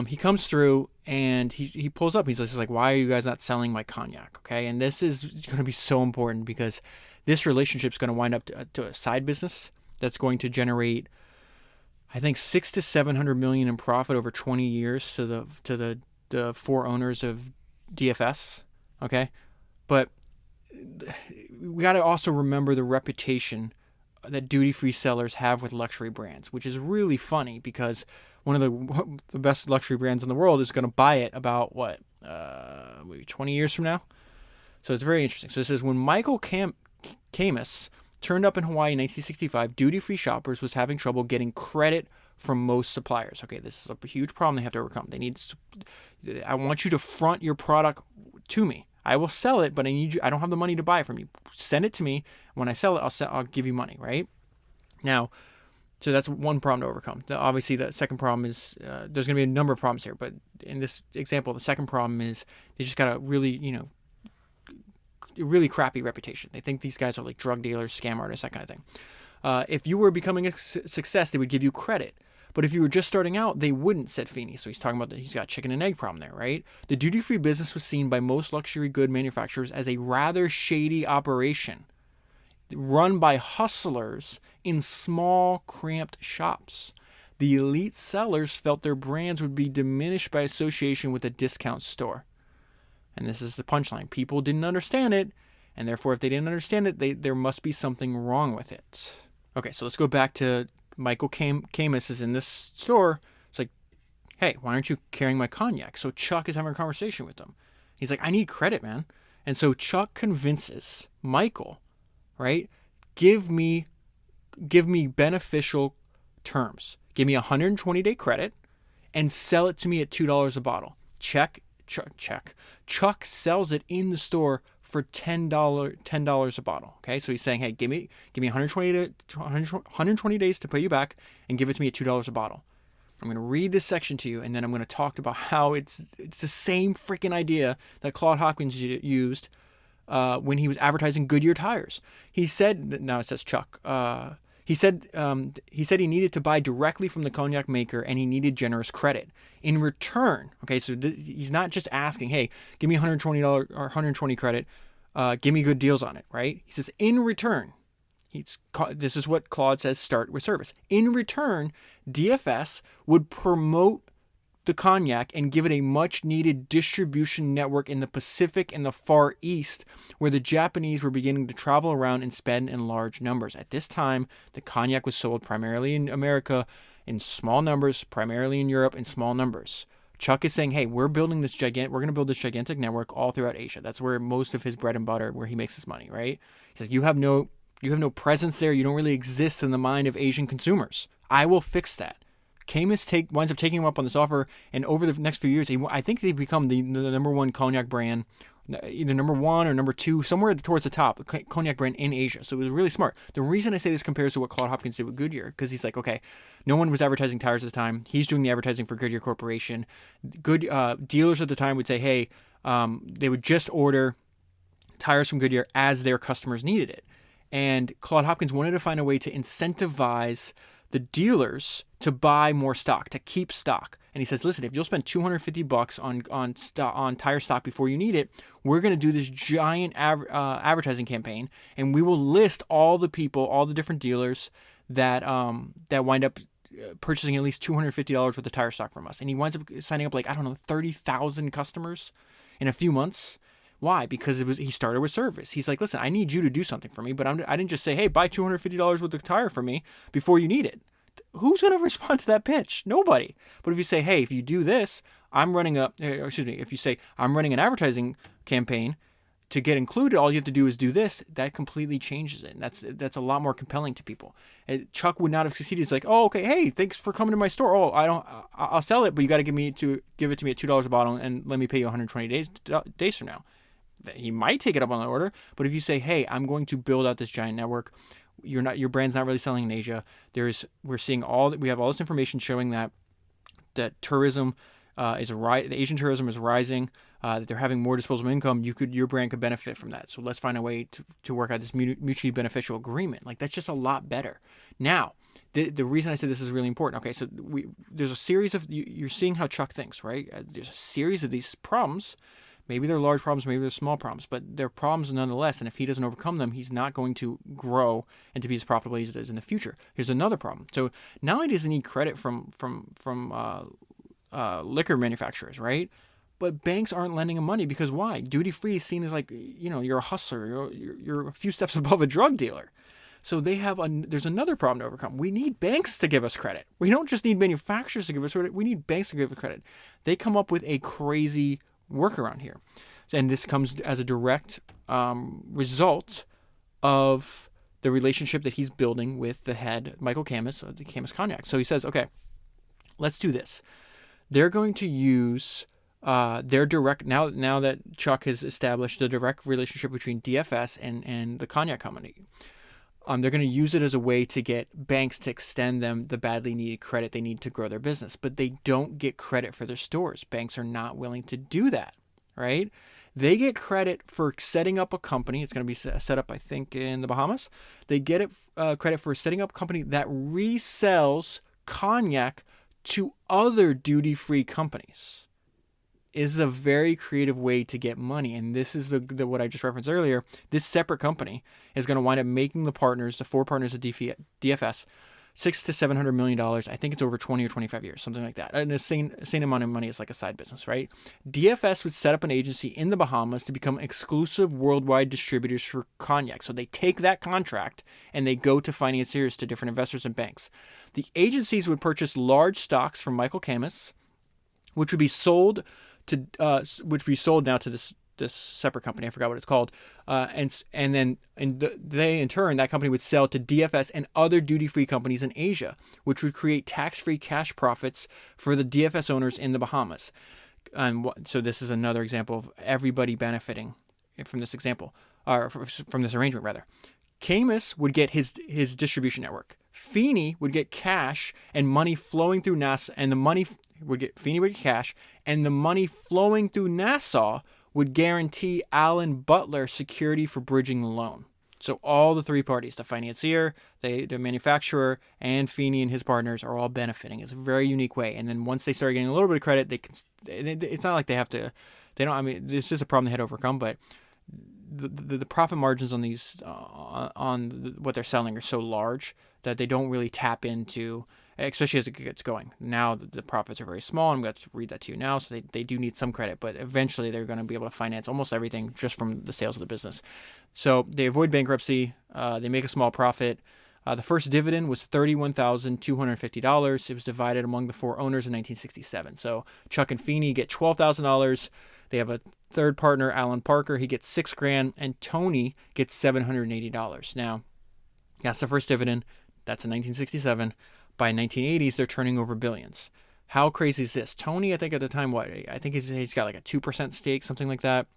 he comes through and he pulls up. He's like, why are you guys not selling my cognac? Okay. And this is going to be so important because this relationship is going to wind up to a side business that's going to generate, I think, $600 to $700 million in profit over 20 years to the four owners of DFS. Okay. But we got to also remember the reputation that duty-free sellers have with luxury brands, which is really funny because one of the best luxury brands in the world is going to buy it about, maybe 20 years from now? So it's very interesting. So it says, when Michael Camus turned up in Hawaii in 1965, duty-free shoppers was having trouble getting credit from most suppliers. Okay, this is a huge problem they have to overcome. I want you to front your product to me. I will sell it, but I don't have the money to buy it from you. Send it to me. When I sell it, I'll give you money, right? Now, so that's one problem to overcome. Obviously, the second problem is there's going to be a number of problems here, but in this example, the second problem is they just got a really, really crappy reputation. They think these guys are like drug dealers, scam artists, that kind of thing. If you were becoming a success, they would give you credit. But if you were just starting out, they wouldn't, said Feeney. So he's talking about that he's got a chicken and egg problem there, right? The duty-free business was seen by most luxury good manufacturers as a rather shady operation run by hustlers in small, cramped shops. The elite sellers felt their brands would be diminished by association with a discount store. And this is the punchline. People didn't understand it, and therefore if they didn't understand it, there must be something wrong with it. Okay, so let's go back to Michael Camus is in this store. It's like, hey, why aren't you carrying my cognac? So Chuck is having a conversation with them. He's like, I need credit, man. And so Chuck convinces Michael, right? Give me beneficial terms. Give me 120-day credit and sell it to me at $2 a bottle. Check. Chuck sells it in the store for $10 a bottle. Okay, so he's saying, hey, give me 120 days to pay you back and give it to me at $2 a bottle. I'm going to read this section to you, and then I'm going to talk about how it's the same freaking idea that Claude Hopkins used when he was advertising Goodyear tires. He said, now it says Chuck. He said he needed to buy directly from the cognac maker, and he needed generous credit in return. Okay, so he's not just asking, hey, give me $120 or 120 credit, give me good deals on it, right? He says in return, this is what Claude says, start with service. In return, DFS would promote the cognac and give it a much needed distribution network in the Pacific and the Far East, where the Japanese were beginning to travel around and spend in large numbers. At this time, the cognac was sold primarily in America in small numbers, primarily in Europe in small numbers. Chuck is saying, hey, we're going to build this gigantic network all throughout Asia. That's where most of his bread and butter, where he makes his money, right? He's like, you have no presence there. You don't really exist in the mind of Asian consumers. I will fix that. Camus winds up taking him up on this offer, and over the next few years, I think they become the number one cognac brand, either number one or number two, somewhere towards the top, cognac brand in Asia. So it was really smart. The reason I say this compares to what Claude Hopkins did with Goodyear, because he's like, okay, no one was advertising tires at the time. He's doing the advertising for Goodyear Corporation. Good dealers at the time would say, hey, they would just order tires from Goodyear as their customers needed it. And Claude Hopkins wanted to find a way to incentivize the dealers to buy more stock, to keep stock. And he says, listen, if you'll spend $250 on tire stock before you need it, we're going to do this giant advertising campaign, and we will list all the people, all the different dealers that wind up purchasing at least $250 worth of tire stock from us. And he winds up signing up 30,000 customers in a few months. Why? Because he started with service. He's like, listen, I need you to do something for me, but I didn't just say, hey, buy $250 worth of tire for me before you need it. Who's going to respond to that pitch? Nobody. But if you say, hey, if you do this, if you say I'm running an advertising campaign, to get included, all you have to do is do this. That completely changes it. And that's a lot more compelling to people. Chuck would not have succeeded. He's like, oh, okay, hey, thanks for coming to my store. Oh, I'll sell it, but you got to give it to me at $2 a bottle, and let me pay you 120 days from now. He might take it up on the order, but if you say, hey, I'm going to build out this giant network, your brand's not really selling in Asia. We have all this information showing that tourism the Asian tourism is rising, that they're having more disposable income. Your brand could benefit from that. So let's find a way to work out this mutually beneficial agreement. Like, that's just a lot better. Now, the reason I said this is really important. Okay, so there's a series of you're seeing how Chuck thinks, right? There's a series of these problems. Maybe they're large problems, maybe they're small problems, but they're problems nonetheless. And if he doesn't overcome them, he's not going to grow and to be as profitable as it is in the future. Here's another problem. So not only does he need credit from liquor manufacturers, right? But banks aren't lending him money because why? Duty free is seen as like, you're a hustler. You're a few steps above a drug dealer. So there's another problem to overcome. We need banks to give us credit. We don't just need manufacturers to give us credit. We need banks to give us credit. They come up with a crazy workaround here. And this comes as a direct result of the relationship that he's building with the head, Michael Camus, of the Camus Cognac. So he says, okay, let's do this. They're going to use their direct, now that Chuck has established a direct relationship between DFS and the cognac company, they're going to use it as a way to get banks to extend them the badly needed credit they need to grow their business. But they don't get credit for their stores. Banks are not willing to do that, right? They get credit for setting up a company. It's going to be set up, I think, in the Bahamas. They get credit for setting up a company that resells cognac to other duty-free companies. Is a very creative way to get money. And this is the what I just referenced earlier. This separate company is going to wind up making the four partners of DFS, $600 to $700 million. I think it's over 20 or 25 years, something like that. And the same amount of money is like a side business, right? DFS would set up an agency in the Bahamas to become exclusive worldwide distributors for cognac. So they take that contract and they go to financiers, to different investors and banks. The agencies would purchase large stocks from Michael Camus, which would be sold now to this separate company. I forgot what it's called. They in turn, that company would sell to DFS and other duty-free companies in Asia, which would create tax-free cash profits for the DFS owners in the Bahamas. And so this is another example of everybody benefiting from this example, or from this arrangement rather. Camus would get his distribution network. Feeney would get cash and money flowing through NASA, and Feeney would get cash, and the money flowing through Nassau would guarantee Alan Butler security for bridging the loan. So all the three parties, the financier, the manufacturer, and Feeney and his partners are all benefiting. It's a very unique way. And then once they start getting a little bit of credit, it's not like they have to. They don't. I mean, this is a problem they had to overcome, but the profit margins on these on what they're selling are so large that they don't really tap into, especially as it gets going. Now the profits are very small. I'm going to read that to you now. So they do need some credit, but eventually they're going to be able to finance almost everything just from the sales of the business. So they avoid bankruptcy. They make a small profit. The first dividend was $31,250. It was divided among the four owners in 1967. So Chuck and Feeney get $12,000. They have a third partner, Alan Parker. He gets $6,000, and Tony gets $780. Now, that's the first dividend. That's in 1967. By 1980s, they're turning over billions. How crazy is this? Tony, I think at the time, I think he's got like a 2% stake, something like that.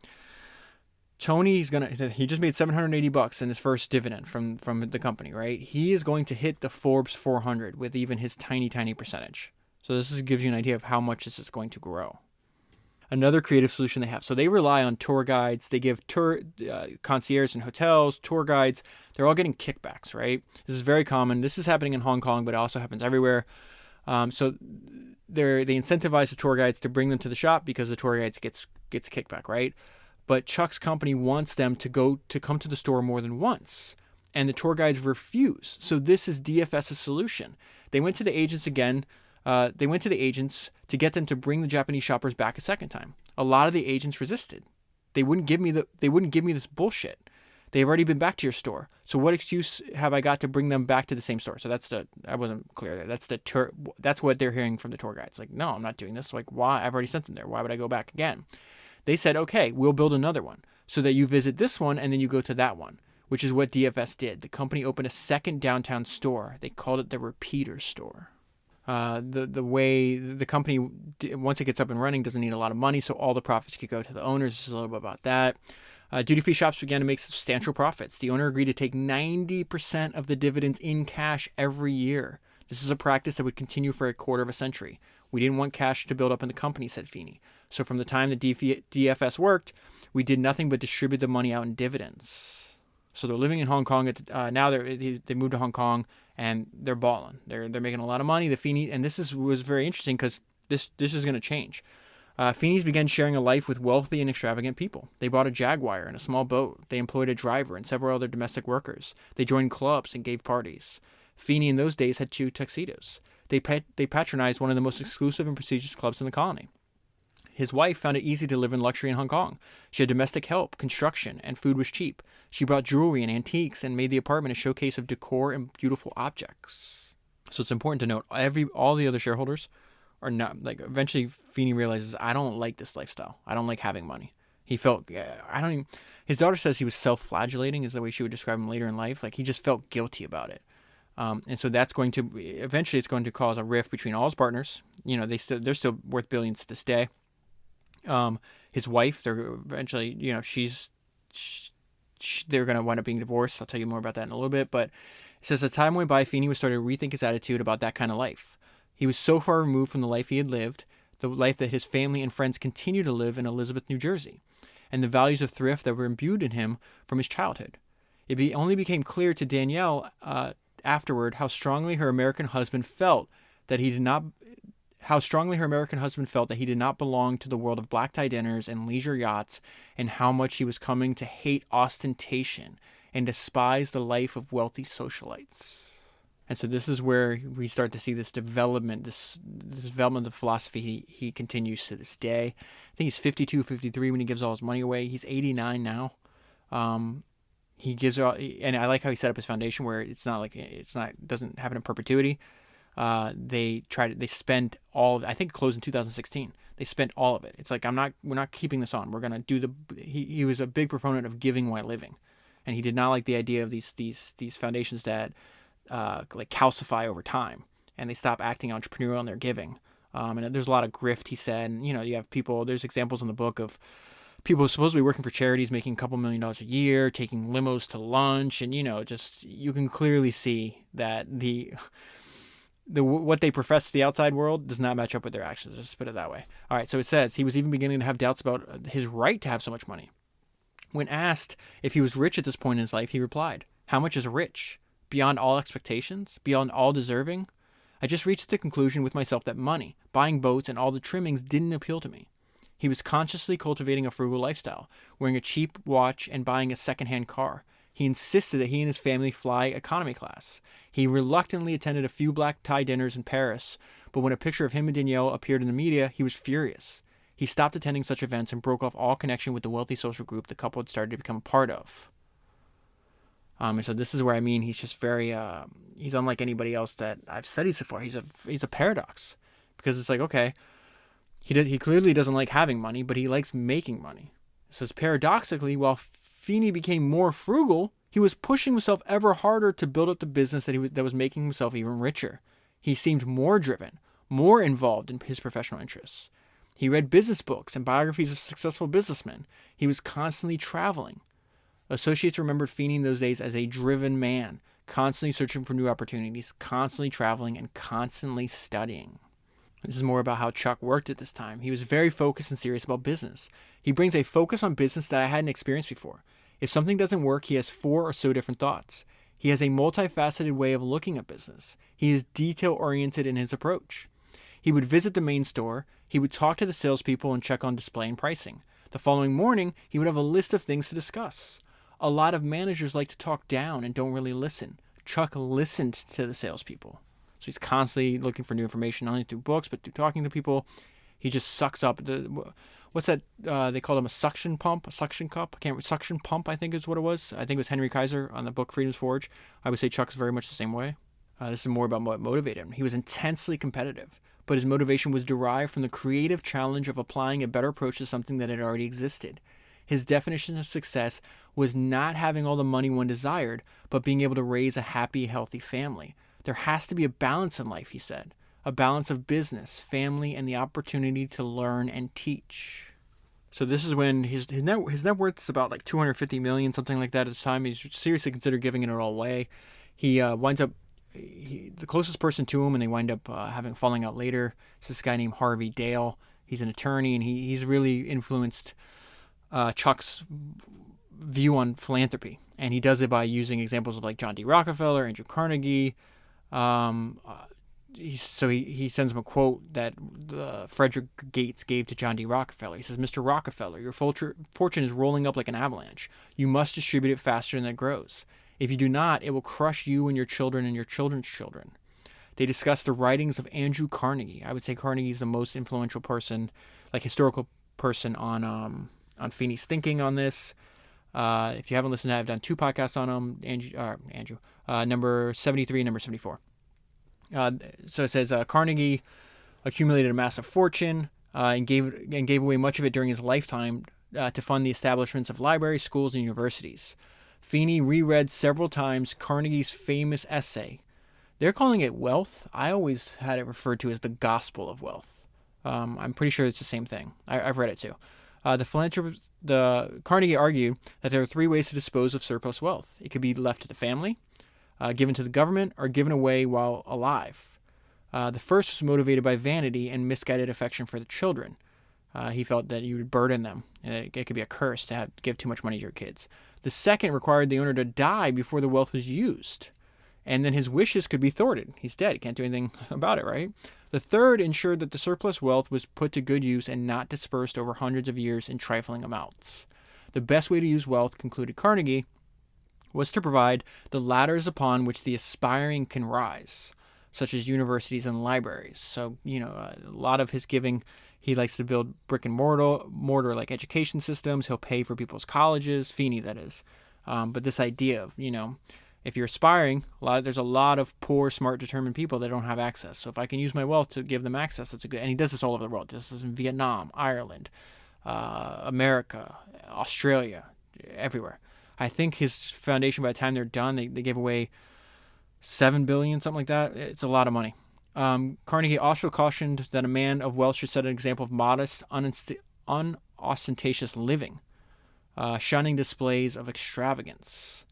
Tony, he just made $780 in his first dividend from the company, right? He is going to hit the Forbes 400 with even his tiny percentage. So this gives you an idea of how much this is going to grow. Another creative solution they have. So they rely on tour guides. They give concierges in hotels, tour guides. They're all getting kickbacks, right? This is very common. This is happening in Hong Kong, but it also happens everywhere. So they incentivize the tour guides to bring them to the shop because the tour guides gets a kickback, right? But Chuck's company wants them to come to the store more than once, and the tour guides refuse. So this is DFS's solution. They went to the agents again. They went to the agents to get them to bring the Japanese shoppers back a second time. A lot of the agents resisted. They wouldn't give me this bullshit. They've already been back to your store. So what excuse have I got to bring them back to the same store? So I wasn't clear there. That's what they're hearing from the tour guides. Like, no, I'm not doing this. Like, why? I've already sent them there. Why would I go back again? They said, okay, we'll build another one so that you visit this one and then you go to that one, which is what DFS did. The company opened a second downtown store. They called it the Repeater Store. The way the company, once it gets up and running, doesn't need a lot of money, so all the profits could go to the owners. Just a little bit about that. Duty-free shops began to make substantial profits. The owner agreed to take 90% of the dividends in cash every year. This is a practice that would continue for a quarter of a century. We didn't want cash to build up in the company, said Feeney. So from the time the DFS worked, we did nothing but distribute the money out in dividends. So they're living in Hong Kong. Now they moved to Hong Kong and they're balling. They're making a lot of money. The Feeney, and was very interesting because this is going to change. Feeney's began sharing a life with wealthy and extravagant people. They bought a Jaguar and a small boat. They employed a driver and several other domestic workers. They joined clubs and gave parties. Feeney in those days had 2 tuxedos. They patronized one of the most exclusive and prestigious clubs in the colony. His wife found it easy to live in luxury in Hong Kong. She had domestic help, construction, and food was cheap. She brought jewelry and antiques and made the apartment a showcase of decor and beautiful objects. So it's important to note, all the other shareholders are not, like, eventually Feeney realizes, I don't like this lifestyle. I don't like having money. He felt, his daughter says he was self-flagellating is the way she would describe him later in life. Like, he just felt guilty about it. And so that's eventually it's going to cause a rift between all his partners. You know, they're still worth billions to this day. His wife, they're eventually, they're going to wind up being divorced. I'll tell you more about that in a little bit. But it says, as time went by, Feeney was starting to rethink his attitude about that kind of life. He was so far removed from the life he had lived, the life that his family and friends continue to live in Elizabeth, New Jersey, and the values of thrift that were imbued in him from his childhood. It only became clear to Danielle afterward how strongly her American husband felt that he did not belong to the world of black tie dinners and leisure yachts, and how much he was coming to hate ostentation and despise the life of wealthy socialites. And so this is where we start to see this development, this development of philosophy he continues to this day. I think he's 52, 53 when he gives all his money away. He's 89 now. He gives out, and I like how he set up his foundation where doesn't happen in perpetuity. They spent all of it. I think it closed in 2016. They spent all of it. It's like, we're not keeping this on. We're going to do he was a big proponent of giving while living. And he did not like the idea of these foundations that like calcify over time, and they stop acting entrepreneurial in their giving. And there's a lot of grift, he said. And, you have people, there's examples in the book of people supposedly working for charities, making a couple $1 million a year, taking limos to lunch. And, you can clearly see that what they profess to the outside world does not match up with their actions. Just put it that way. All right. So it says he was even beginning to have doubts about his right to have so much money. When asked if he was rich at this point in his life, he replied, "How much is rich? Beyond all expectations? Beyond all deserving? I just reached the conclusion with myself that money, buying boats, and all the trimmings didn't appeal to me." He was consciously cultivating a frugal lifestyle, wearing a cheap watch and buying a second-hand car. He insisted that he and his family fly economy class. He reluctantly attended a few black tie dinners in Paris, but when a picture of him and Danielle appeared in the media, he was furious. He stopped attending such events and broke off all connection with the wealthy social group the couple had started to become a part of. And so this is where he's just very, he's unlike anybody else that I've studied so far. He's a paradox, because it's like, okay, he clearly doesn't like having money, but he likes making money. It says, paradoxically, while Feeney became more frugal, he was pushing himself ever harder to build up the business that was making himself even richer. He seemed more driven, more involved in his professional interests. He read business books and biographies of successful businessmen. He was constantly traveling. Associates remembered Feeney in those days as a driven man, constantly searching for new opportunities, constantly traveling, and constantly studying. This is more about how Chuck worked at this time. He was very focused and serious about business. He brings a focus on business that I hadn't experienced before. If something doesn't work, he has 4 or so different thoughts. He has a multifaceted way of looking at business. He is detail-oriented in his approach. He would visit the main store. He would talk to the salespeople and check on display and pricing. The following morning, he would have a list of things to discuss. A lot of managers like to talk down and don't really listen. Chuck listened to the salespeople. So he's constantly looking for new information, not only through books, but through talking to people. He just sucks up. what's that? They called him a suction pump, a suction cup. Suction pump, I think is what it was. I think it was Henry Kaiser on the book Freedom's Forge. I would say Chuck's very much the same way. This is more about what motivated him. He was intensely competitive, but his motivation was derived from the creative challenge of applying a better approach to something that had already existed. His definition of success was not having all the money one desired, but being able to raise a happy, healthy family. There has to be a balance in life, he said. A balance of business, family, and the opportunity to learn and teach. So this is when his net worth is about like $250 million, something like that at the time. He's seriously considered giving it all away. He winds up, the closest person to him, and they wind up having falling out later, is this guy named Harvey Dale. He's an attorney, and he's really influenced Chuck's view on philanthropy. And he does it by using examples of like John D. Rockefeller, Andrew Carnegie. He sends him a quote that Frederick Gates gave to John D. Rockefeller. He says, "Mr. Rockefeller, your fortune is rolling up like an avalanche. You must distribute it faster than it grows. If you do not, it will crush you and your children and your children's children." They discuss the writings of Andrew Carnegie. I would say Carnegie is the most influential person, like historical person on Feeney's thinking on this. If you haven't listened, I've done 2 podcasts on him, number 73 and number 74. So it says Carnegie accumulated a massive fortune and gave away much of it during his lifetime to fund the establishments of libraries, schools, and universities. Feeney reread several times Carnegie's famous essay. They're calling it Wealth. I always had it referred to as the Gospel of Wealth. I'm pretty sure it's the same thing. I've read it too. The Carnegie argued that there are 3 ways to dispose of surplus wealth. It could be left to the family, given to the government, or given away while alive. The first was motivated by vanity and misguided affection for the children. He felt that you would burden them, and it could be a curse to give too much money to your kids. The second required the owner to die before the wealth was used, and then his wishes could be thwarted. He's dead. He can't do anything about it, right? The third ensured that the surplus wealth was put to good use and not dispersed over hundreds of years in trifling amounts. The best way to use wealth, concluded Carnegie, was to provide the ladders upon which the aspiring can rise, such as universities and libraries. So, a lot of his giving, he likes to build brick and mortar like education systems. He'll pay for people's colleges, Feeney, that is. But this idea of, if you're aspiring, there's a lot of poor, smart, determined people that don't have access. So if I can use my wealth to give them access, that's a good. And he does this all over the world. This is in Vietnam, Ireland, America, Australia, everywhere. I think his foundation, by the time they're done, they gave away $7 billion, something like that. It's a lot of money. Carnegie also cautioned that a man of wealth should set an example of modest, unostentatious living, shunning displays of extravagance.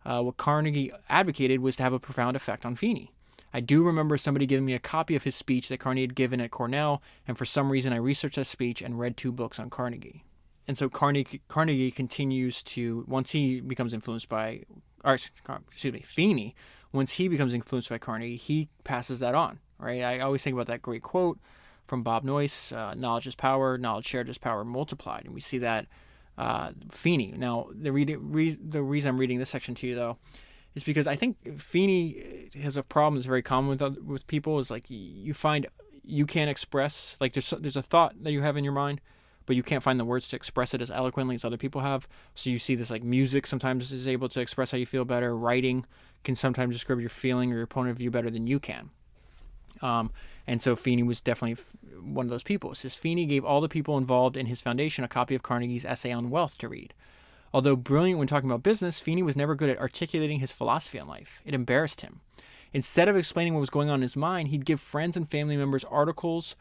What Carnegie advocated was to have a profound effect on Feeney. I do remember somebody giving me a copy of his speech that Carnegie had given at Cornell, and for some reason I researched that speech and read 2 books on Carnegie. And so Carnegie continues to, once he becomes influenced by, Feeney, once he becomes influenced by Carnegie, he passes that on, right? I always think about that great quote from Bob Noyce, knowledge is power, knowledge shared is power multiplied. And we see that Feeney. Now, the reason I'm reading this section to you, though, is because I think Feeney has a problem that's very common with people, is like you find you can't express, like there's a thought that you have in your mind, but you can't find the words to express it as eloquently as other people have. So you see this, like music sometimes is able to express how you feel better. Writing can sometimes describe your feeling or your point of view better than you can. And so Feeney was definitely one of those people. It says Feeney gave all the people involved in his foundation a copy of Carnegie's essay on wealth to read. Although brilliant when talking about business, Feeney was never good at articulating his philosophy on life. It embarrassed him. Instead of explaining what was going on in his mind, he'd give friends and family members articles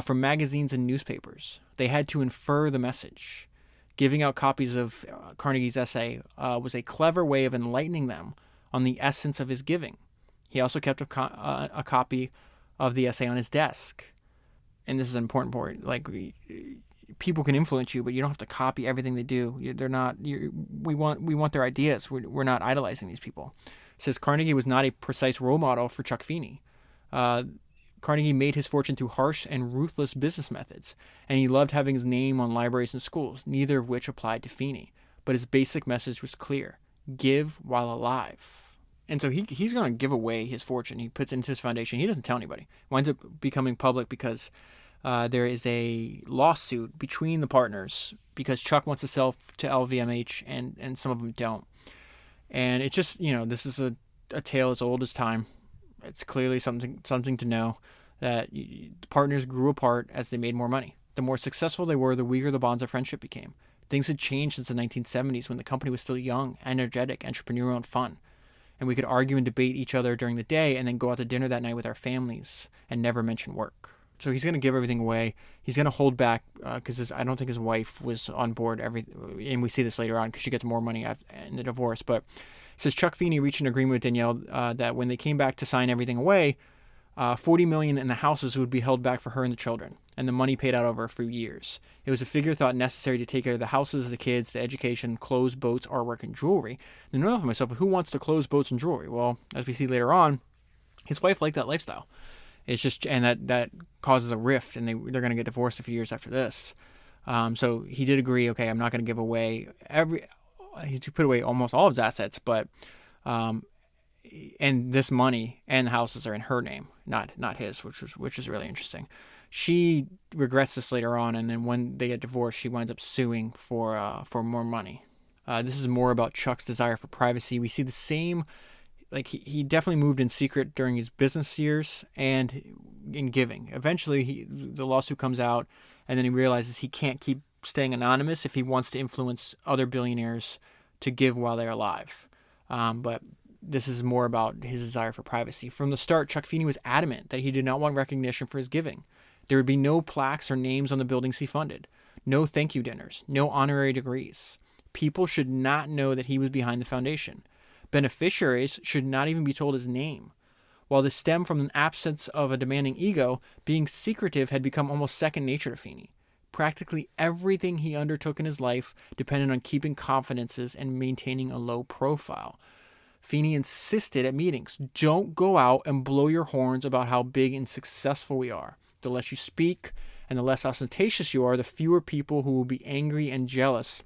from magazines and newspapers. They had to infer the message. Giving out copies of Carnegie's essay was a clever way of enlightening them on the essence of his giving. He also kept a copy of the essay on his desk. And this is an important point. Like, people can influence you, but you don't have to copy everything they do. We want their ideas. We're not idolizing these people. It says Carnegie was not a precise role model for Chuck Feeney. Carnegie made his fortune through harsh and ruthless business methods, and he loved having his name on libraries and schools, neither of which applied to Feeney. But his basic message was clear: give while alive. And so he's going to give away his fortune. He puts it into his foundation. He doesn't tell anybody. Winds up becoming public because there is a lawsuit between the partners because Chuck wants to sell to LVMH and some of them don't. And it's just, this is a tale as old as time. It's clearly something to know that the partners grew apart as they made more money. The more successful they were, the weaker the bonds of friendship became. Things had changed since the 1970s when the company was still young, energetic, entrepreneurial, and fun. And we could argue and debate each other during the day and then go out to dinner that night with our families and never mention work. So he's going to give everything away. He's going to hold back because I don't think his wife was on board. And we see this later on because she gets more money in the divorce. But it says Chuck Feeney reached an agreement with Danielle that when they came back to sign everything away, $40 million in the houses would be held back for her and the children, and the money paid out over a few years. It was a figure thought necessary to take care of the houses, the kids, the education, clothes, boats, artwork, and jewelry. And I know for myself, who wants to clothes, boats, and jewelry? Well, as we see later on, his wife liked that lifestyle. It's just, and that causes a rift, and they're going to get divorced a few years after this. So he did agree. Okay, I'm not going to give away he put away almost all of his assets, but and this money and the houses are in her name, not his, which is really interesting. She regrets this later on, and then when they get divorced, she winds up suing for more money. This is more about Chuck's desire for privacy. We see the same, like he definitely moved in secret during his business years and in giving. Eventually, the lawsuit comes out, and then he realizes he can't keep staying anonymous if he wants to influence other billionaires to give while they're alive. But this is more about his desire for privacy. From the start, Chuck Feeney was adamant that he did not want recognition for his giving. There would be no plaques or names on the buildings he funded, no thank you dinners, no honorary degrees. People should not know that he was behind the foundation. Beneficiaries should not even be told his name. While this stemmed from an absence of a demanding ego, being secretive had become almost second nature to Feeney. Practically everything he undertook in his life depended on keeping confidences and maintaining a low profile. Feeney insisted at meetings, don't go out and blow your horns about how big and successful we are. The less you speak and the less ostentatious you are, the fewer people who will be angry and jealous.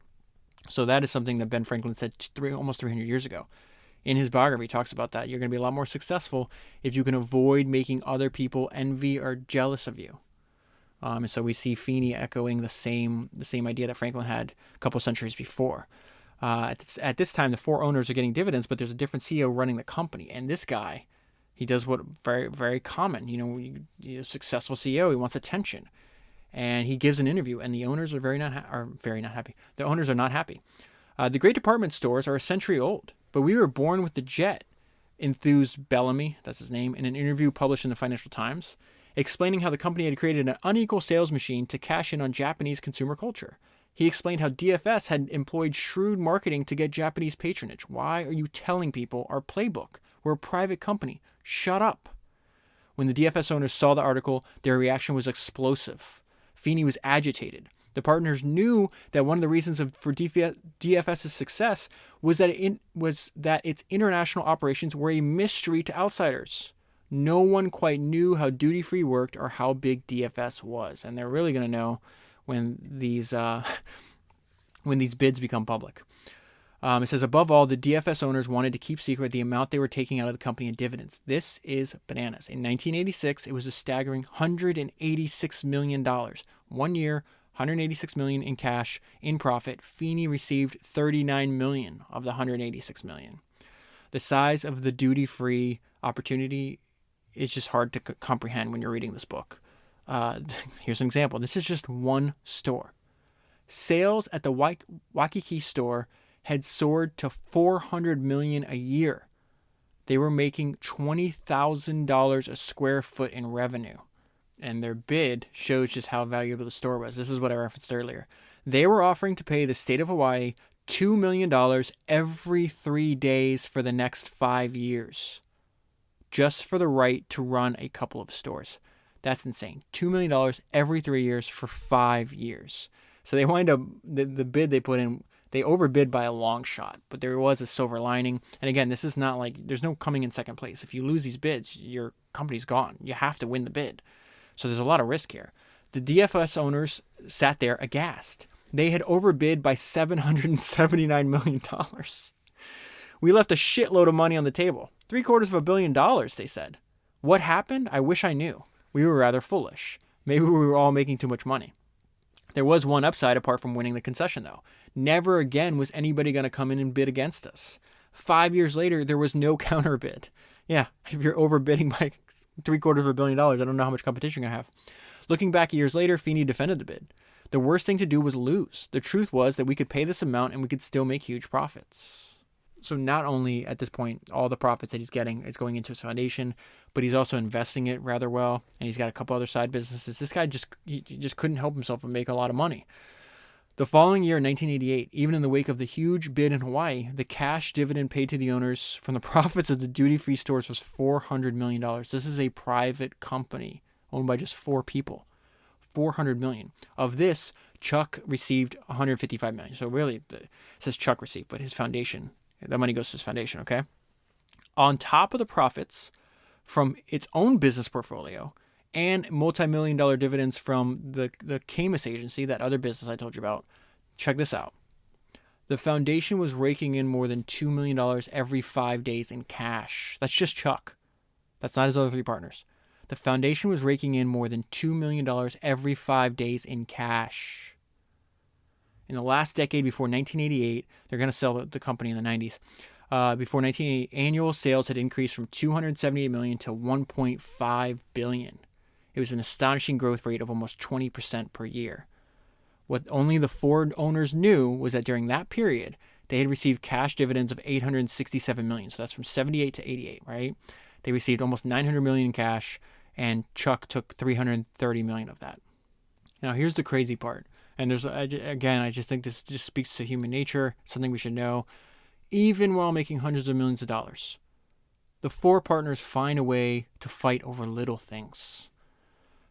So that is something that Ben Franklin said almost 300 years ago. In his biography, he talks about that. You're going to be a lot more successful if you can avoid making other people envy or jealous of you. And so we see Feeney echoing the same idea that Franklin had a couple centuries before. At this time, the four owners are getting dividends, but there's a different CEO running the company. And this guy, he does what very, very common. A successful CEO, he wants attention. And he gives an interview, and the owners are very not happy. The owners are not happy. The great department stores are a century old, but we were born with the jet, enthused Bellamy, that's his name, in an interview published in the Financial Times, explaining how the company had created an unequal sales machine to cash in on Japanese consumer culture. He explained how DFS had employed shrewd marketing to get Japanese patronage. Why are you telling people our playbook? We're a private company. Shut up. When the DFS owners saw the article, their reaction was explosive. Feeney was agitated. The partners knew that one of the reasons for DFS's success was that its international operations were a mystery to outsiders. No one quite knew how duty-free worked or how big DFS was, and they're really going to know when these bids become public. It says, above all, the DFS owners wanted to keep secret the amount they were taking out of the company in dividends. This is bananas. In 1986, it was a staggering $186 million. 1 year, $186 million in cash, in profit. Feeney received $39 million of the $186 million. The size of the duty-free opportunity is just hard to comprehend when you're reading this book. Here's an example. This is just one store. Sales at the Waikiki store had soared to $400 million a year. They were making $20,000 a square foot in revenue. And their bid shows just how valuable the store was. This is what I referenced earlier. They were offering to pay the state of Hawaii $2 million every 3 days for the next 5 years, just for the right to run a couple of stores. That's insane. $2 million every 3 years for 5 years. So they wind up, the bid they put in, they overbid by a long shot, but there was a silver lining. And again, this is not like, there's no coming in second place. If you lose these bids, your company's gone. You have to win the bid. So there's a lot of risk here. The DFS owners sat there aghast. They had overbid by $779 million. We left a shitload of money on the table. $750 million, they said. What happened? I wish I knew. We were rather foolish. Maybe we were all making too much money. There was one upside apart from winning the concession, though. Never again was anybody going to come in and bid against us. 5 years later, there was no counterbid. Yeah, if you're overbidding by $750 million, I don't know how much competition you're going to have. Looking back years later, Feeney defended the bid. The worst thing to do was lose. The truth was that we could pay this amount and we could still make huge profits. So not only at this point, all the profits that he's getting is going into his foundation, but he's also investing it rather well. And he's got a couple other side businesses. This guy he just couldn't help himself but make a lot of money. The following year, in 1988, even in the wake of the huge bid in Hawaii, the cash dividend paid to the owners from the profits of the duty-free stores was $400 million. This is a private company owned by just 4 people. $400 million. Of this, Chuck received $155 million. So really, it says Chuck received, but his foundation, that money goes to his foundation, okay? On top of the profits from its own business portfolio and multi-million-dollar dividends from the Camus agency, that other business I told you about, check this out. The foundation was raking in more than $2 million every 5 days in cash. That's just Chuck. That's not his other 3 partners. The foundation was raking in more than $2 million every 5 days in cash. In the last decade before 1988, they're going to sell the company in the 90s. Before 1988, annual sales had increased from $278 million to $1.5 billion. It was an astonishing growth rate of almost 20% per year. What only the 4 owners knew was that during that period, they had received cash dividends of $867 million. So that's from 78 to 88, right? They received almost $900 million in cash, and Chuck took $330 million of that. Now, here's the crazy part. And there's, again, I just think this just speaks to human nature, something we should know. Even while making hundreds of millions of dollars, the 4 partners find a way to fight over little things.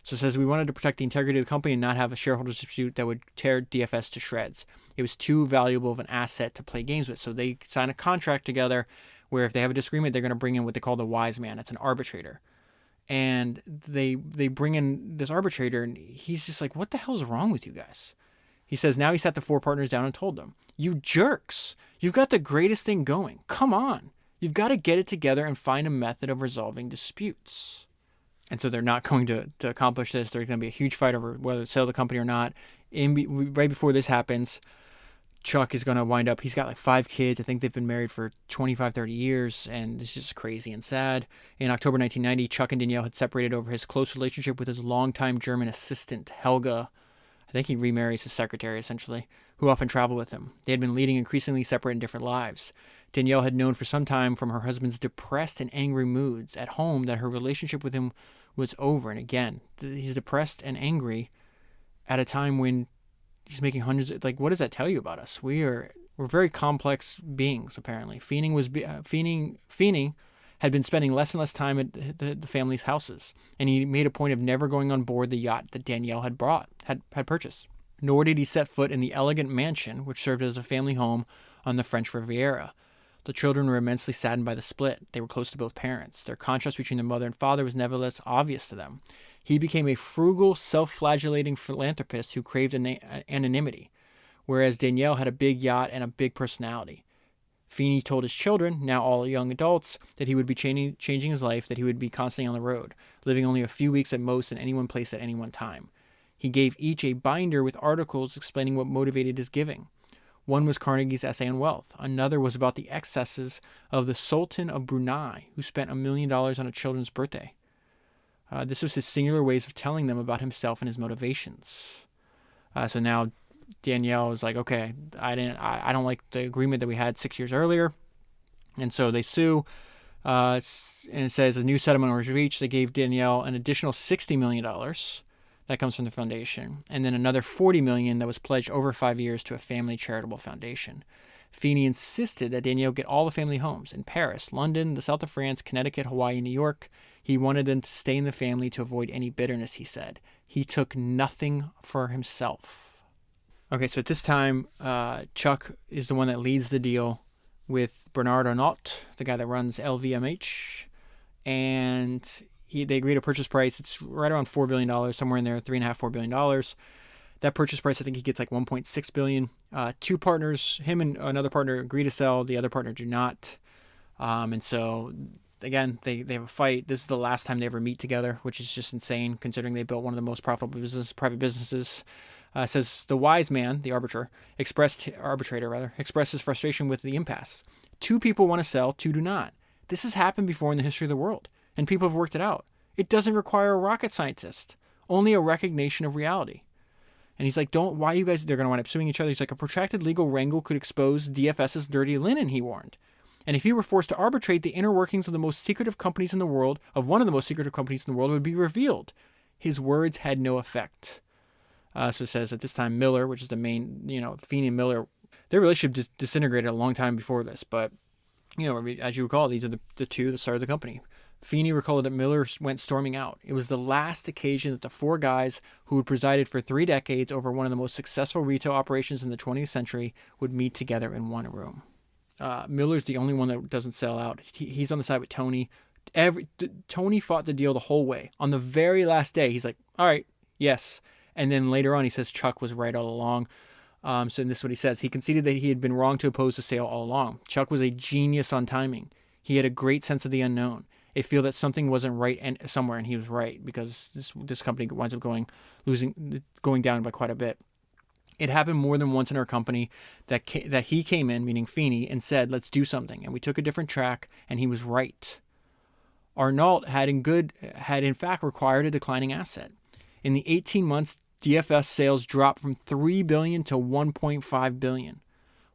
So it says we wanted to protect the integrity of the company and not have a shareholders dispute that would tear DFS to shreds. It was too valuable of an asset to play games with. So they sign a contract together where if they have a disagreement, they're going to bring in what they call the wise man. It's an arbitrator. And they bring in this arbitrator, and he's just like, what the hell is wrong with you guys? He says now he sat the 4 partners down and told them, you jerks, you've got the greatest thing going. Come on. You've got to get it together and find a method of resolving disputes. And so they're not going to accomplish this. There's going to be a huge fight over whether to sell the company or not. Right before this happens, Chuck is going to wind up, he's got like 5 kids. I think they've been married for 25, 30 years, and it's just crazy and sad. In October 1990, Chuck and Danielle had separated over his close relationship with his longtime German assistant, Helga. I think he remarries his secretary, essentially, who often traveled with him. They had been leading increasingly separate and different lives. Danielle had known for some time from her husband's depressed and angry moods at home that her relationship with him was over. And again, he's depressed and angry at a time when he's making hundreds of, like, what does that tell you about us? We're very complex beings, apparently. Feeney had been spending less and less time at the family's houses, and he made a point of never going on board the yacht that Danielle had purchased. Nor did he set foot in the elegant mansion which served as a family home on the French Riviera. The children were immensely saddened by the split. They were close to both parents. Their contrast between their mother and father was nevertheless obvious to them. He became a frugal, self-flagellating philanthropist who craved anonymity, whereas Danielle had a big yacht and a big personality. Feeney told his children, now all young adults, that he would be changing his life, that he would be constantly on the road, living only a few weeks at most in any one place at any one time. He gave each a binder with articles explaining what motivated his giving. One was Carnegie's essay on wealth. Another was about the excesses of the Sultan of Brunei, who spent $1 million on a children's birthday. This was his singular ways of telling them about himself and his motivations. So now Danielle is like, okay, I don't like the agreement that we had 6 years earlier. And so they sue. And it says a new settlement was reached. They gave Danielle an additional $60 million. That comes from the foundation. And then another $40 million that was pledged over 5 years to a family charitable foundation. Feeney insisted that Danielle get all the family homes in Paris, London, the south of France, Connecticut, Hawaii, and New York. He wanted them to stay in the family to avoid any bitterness, he said. He took nothing for himself. Okay, so at this time, Chuck is the one that leads the deal with Bernard Arnault, the guy that runs LVMH. And they agreed a purchase price. It's right around $4 billion, somewhere in there, $3.5–4 billion. That purchase price, I think he gets like $1.6 billion. 2 partners, him and another partner, agree to sell. The other partner do not. And so again, they have a fight. This is the last time they ever meet together, which is just insane considering they built one of the most profitable private businesses. Says the wise man, the arbitrator expressed his frustration with the impasse. 2 people want to sell, 2 do not. This has happened before in the history of the world, and people have worked it out. It doesn't require a rocket scientist, only a recognition of reality. And he's like, why you guys, they're going to wind up suing each other. He's like, a protracted legal wrangle could expose DFS's dirty linen, he warned. And if he were forced to arbitrate, the inner workings of one of the most secretive companies in the world would be revealed. His words had no effect. So it says at this time, Miller, which is the main, Feeney and Miller, their relationship disintegrated a long time before this. But, as you recall, these are the 2 that started the company. Feeney recalled that Miller went storming out. It was the last occasion that the 4 guys who had presided for 3 decades over one of the most successful retail operations in the 20th century would meet together in one room. Miller's the only one that doesn't sell out. He's on the side with Tony. Tony fought the deal the whole way. On the very last day, he's like, all right, yes. And then later on, he says Chuck was right all along. So this is what he says. He conceded that he had been wrong to oppose the sale all along. Chuck was a genius on timing. He had a great sense of the unknown. A feel that something wasn't right somewhere, and he was right, because this company winds up going down by quite a bit. It happened more than once in our company that he came in, meaning Feeney, and said, let's do something. And we took a different track, and he was right. Arnault had in fact required a declining asset. In the 18 months, DFS sales dropped from $3 billion to $1.5 billion.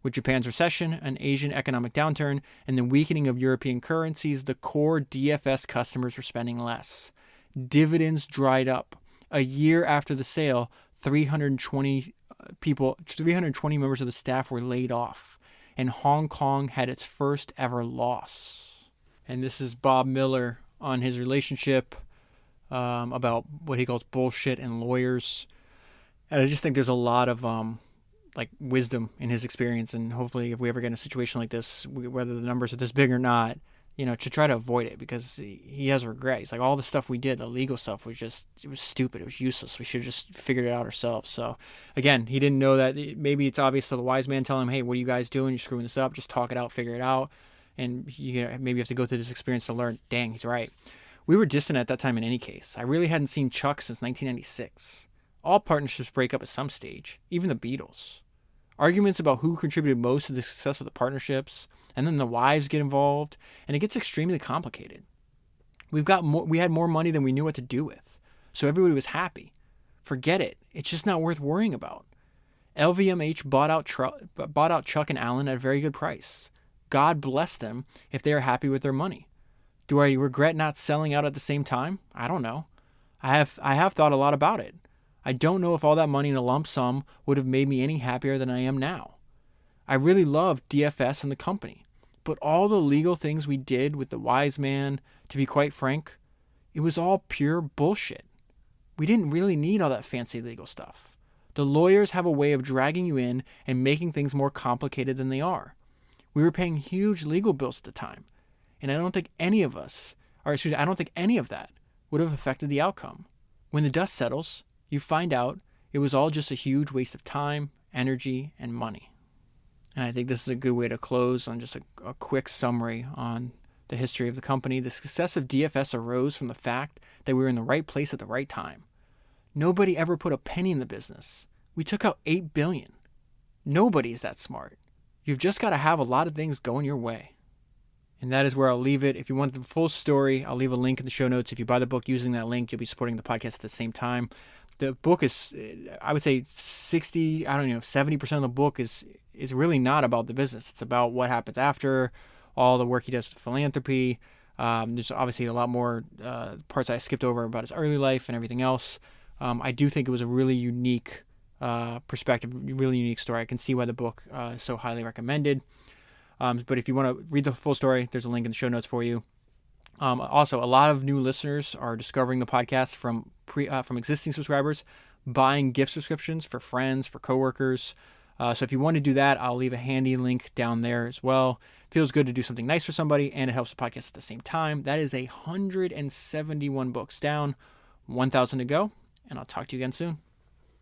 With Japan's recession, an Asian economic downturn, and the weakening of European currencies, the core DFS customers were spending less. Dividends dried up. A year after the sale, 320 members of the staff were laid off, and Hong Kong had its first ever loss. And this is Bob Miller on his relationship about what he calls bullshit and lawyers. And I just think there's a lot of wisdom in his experience, and hopefully if we ever get in a situation like this, whether the numbers are this big or not, to try to avoid it, because he has regret. He's like, all the stuff we did, the legal stuff, it was stupid. It was useless. We should have just figured it out ourselves. So again, he didn't know that. Maybe it's obvious to the wise man telling him, hey, what are you guys doing? You're screwing this up. Just talk it out, figure it out. And maybe you have to go through this experience to learn, dang, he's right. We were distant at that time in any case. I really hadn't seen Chuck since 1996. All partnerships break up at some stage, even the Beatles. Arguments about who contributed most to the success of the partnerships, and then the wives get involved, and it gets extremely complicated. We had more money than we knew what to do with, so everybody was happy. Forget it. It's just not worth worrying about. LVMH bought out Chuck and Alan at a very good price. God bless them if they are happy with their money. Do I regret not selling out at the same time? I don't know. I have thought a lot about it. I don't know if all that money in a lump sum would have made me any happier than I am now. I really loved DFS and the company, but all the legal things we did with the wise man, to be quite frank, it was all pure bullshit. We didn't really need all that fancy legal stuff. The lawyers have a way of dragging you in and making things more complicated than they are. We were paying huge legal bills at the time, and I don't think any of that would have affected the outcome. When the dust settles, you find out it was all just a huge waste of time, energy, and money. And I think this is a good way to close on just a quick summary on the history of the company. The success of DFS arose from the fact that we were in the right place at the right time. Nobody ever put a penny in the business. We took out $8 billion. Nobody is that smart. You've just got to have a lot of things going your way. And that is where I'll leave it. If you want the full story, I'll leave a link in the show notes. If you buy the book using that link, you'll be supporting the podcast at the same time. The book is, I would say 70% of the book is really not about the business. It's about what happens after, all the work he does with philanthropy. There's obviously a lot more parts I skipped over about his early life and everything else. I do think it was a really unique perspective, really unique story. I can see why the book is so highly recommended. But if you want to read the full story, there's a link in the show notes for you. Also, a lot of new listeners are discovering the podcast from existing subscribers, buying gift subscriptions for friends, for coworkers. So if you want to do that, I'll leave a handy link down there as well. Feels good to do something nice for somebody, and it helps the podcast at the same time. That is 171 books down, 1,000 to go, and I'll talk to you again soon.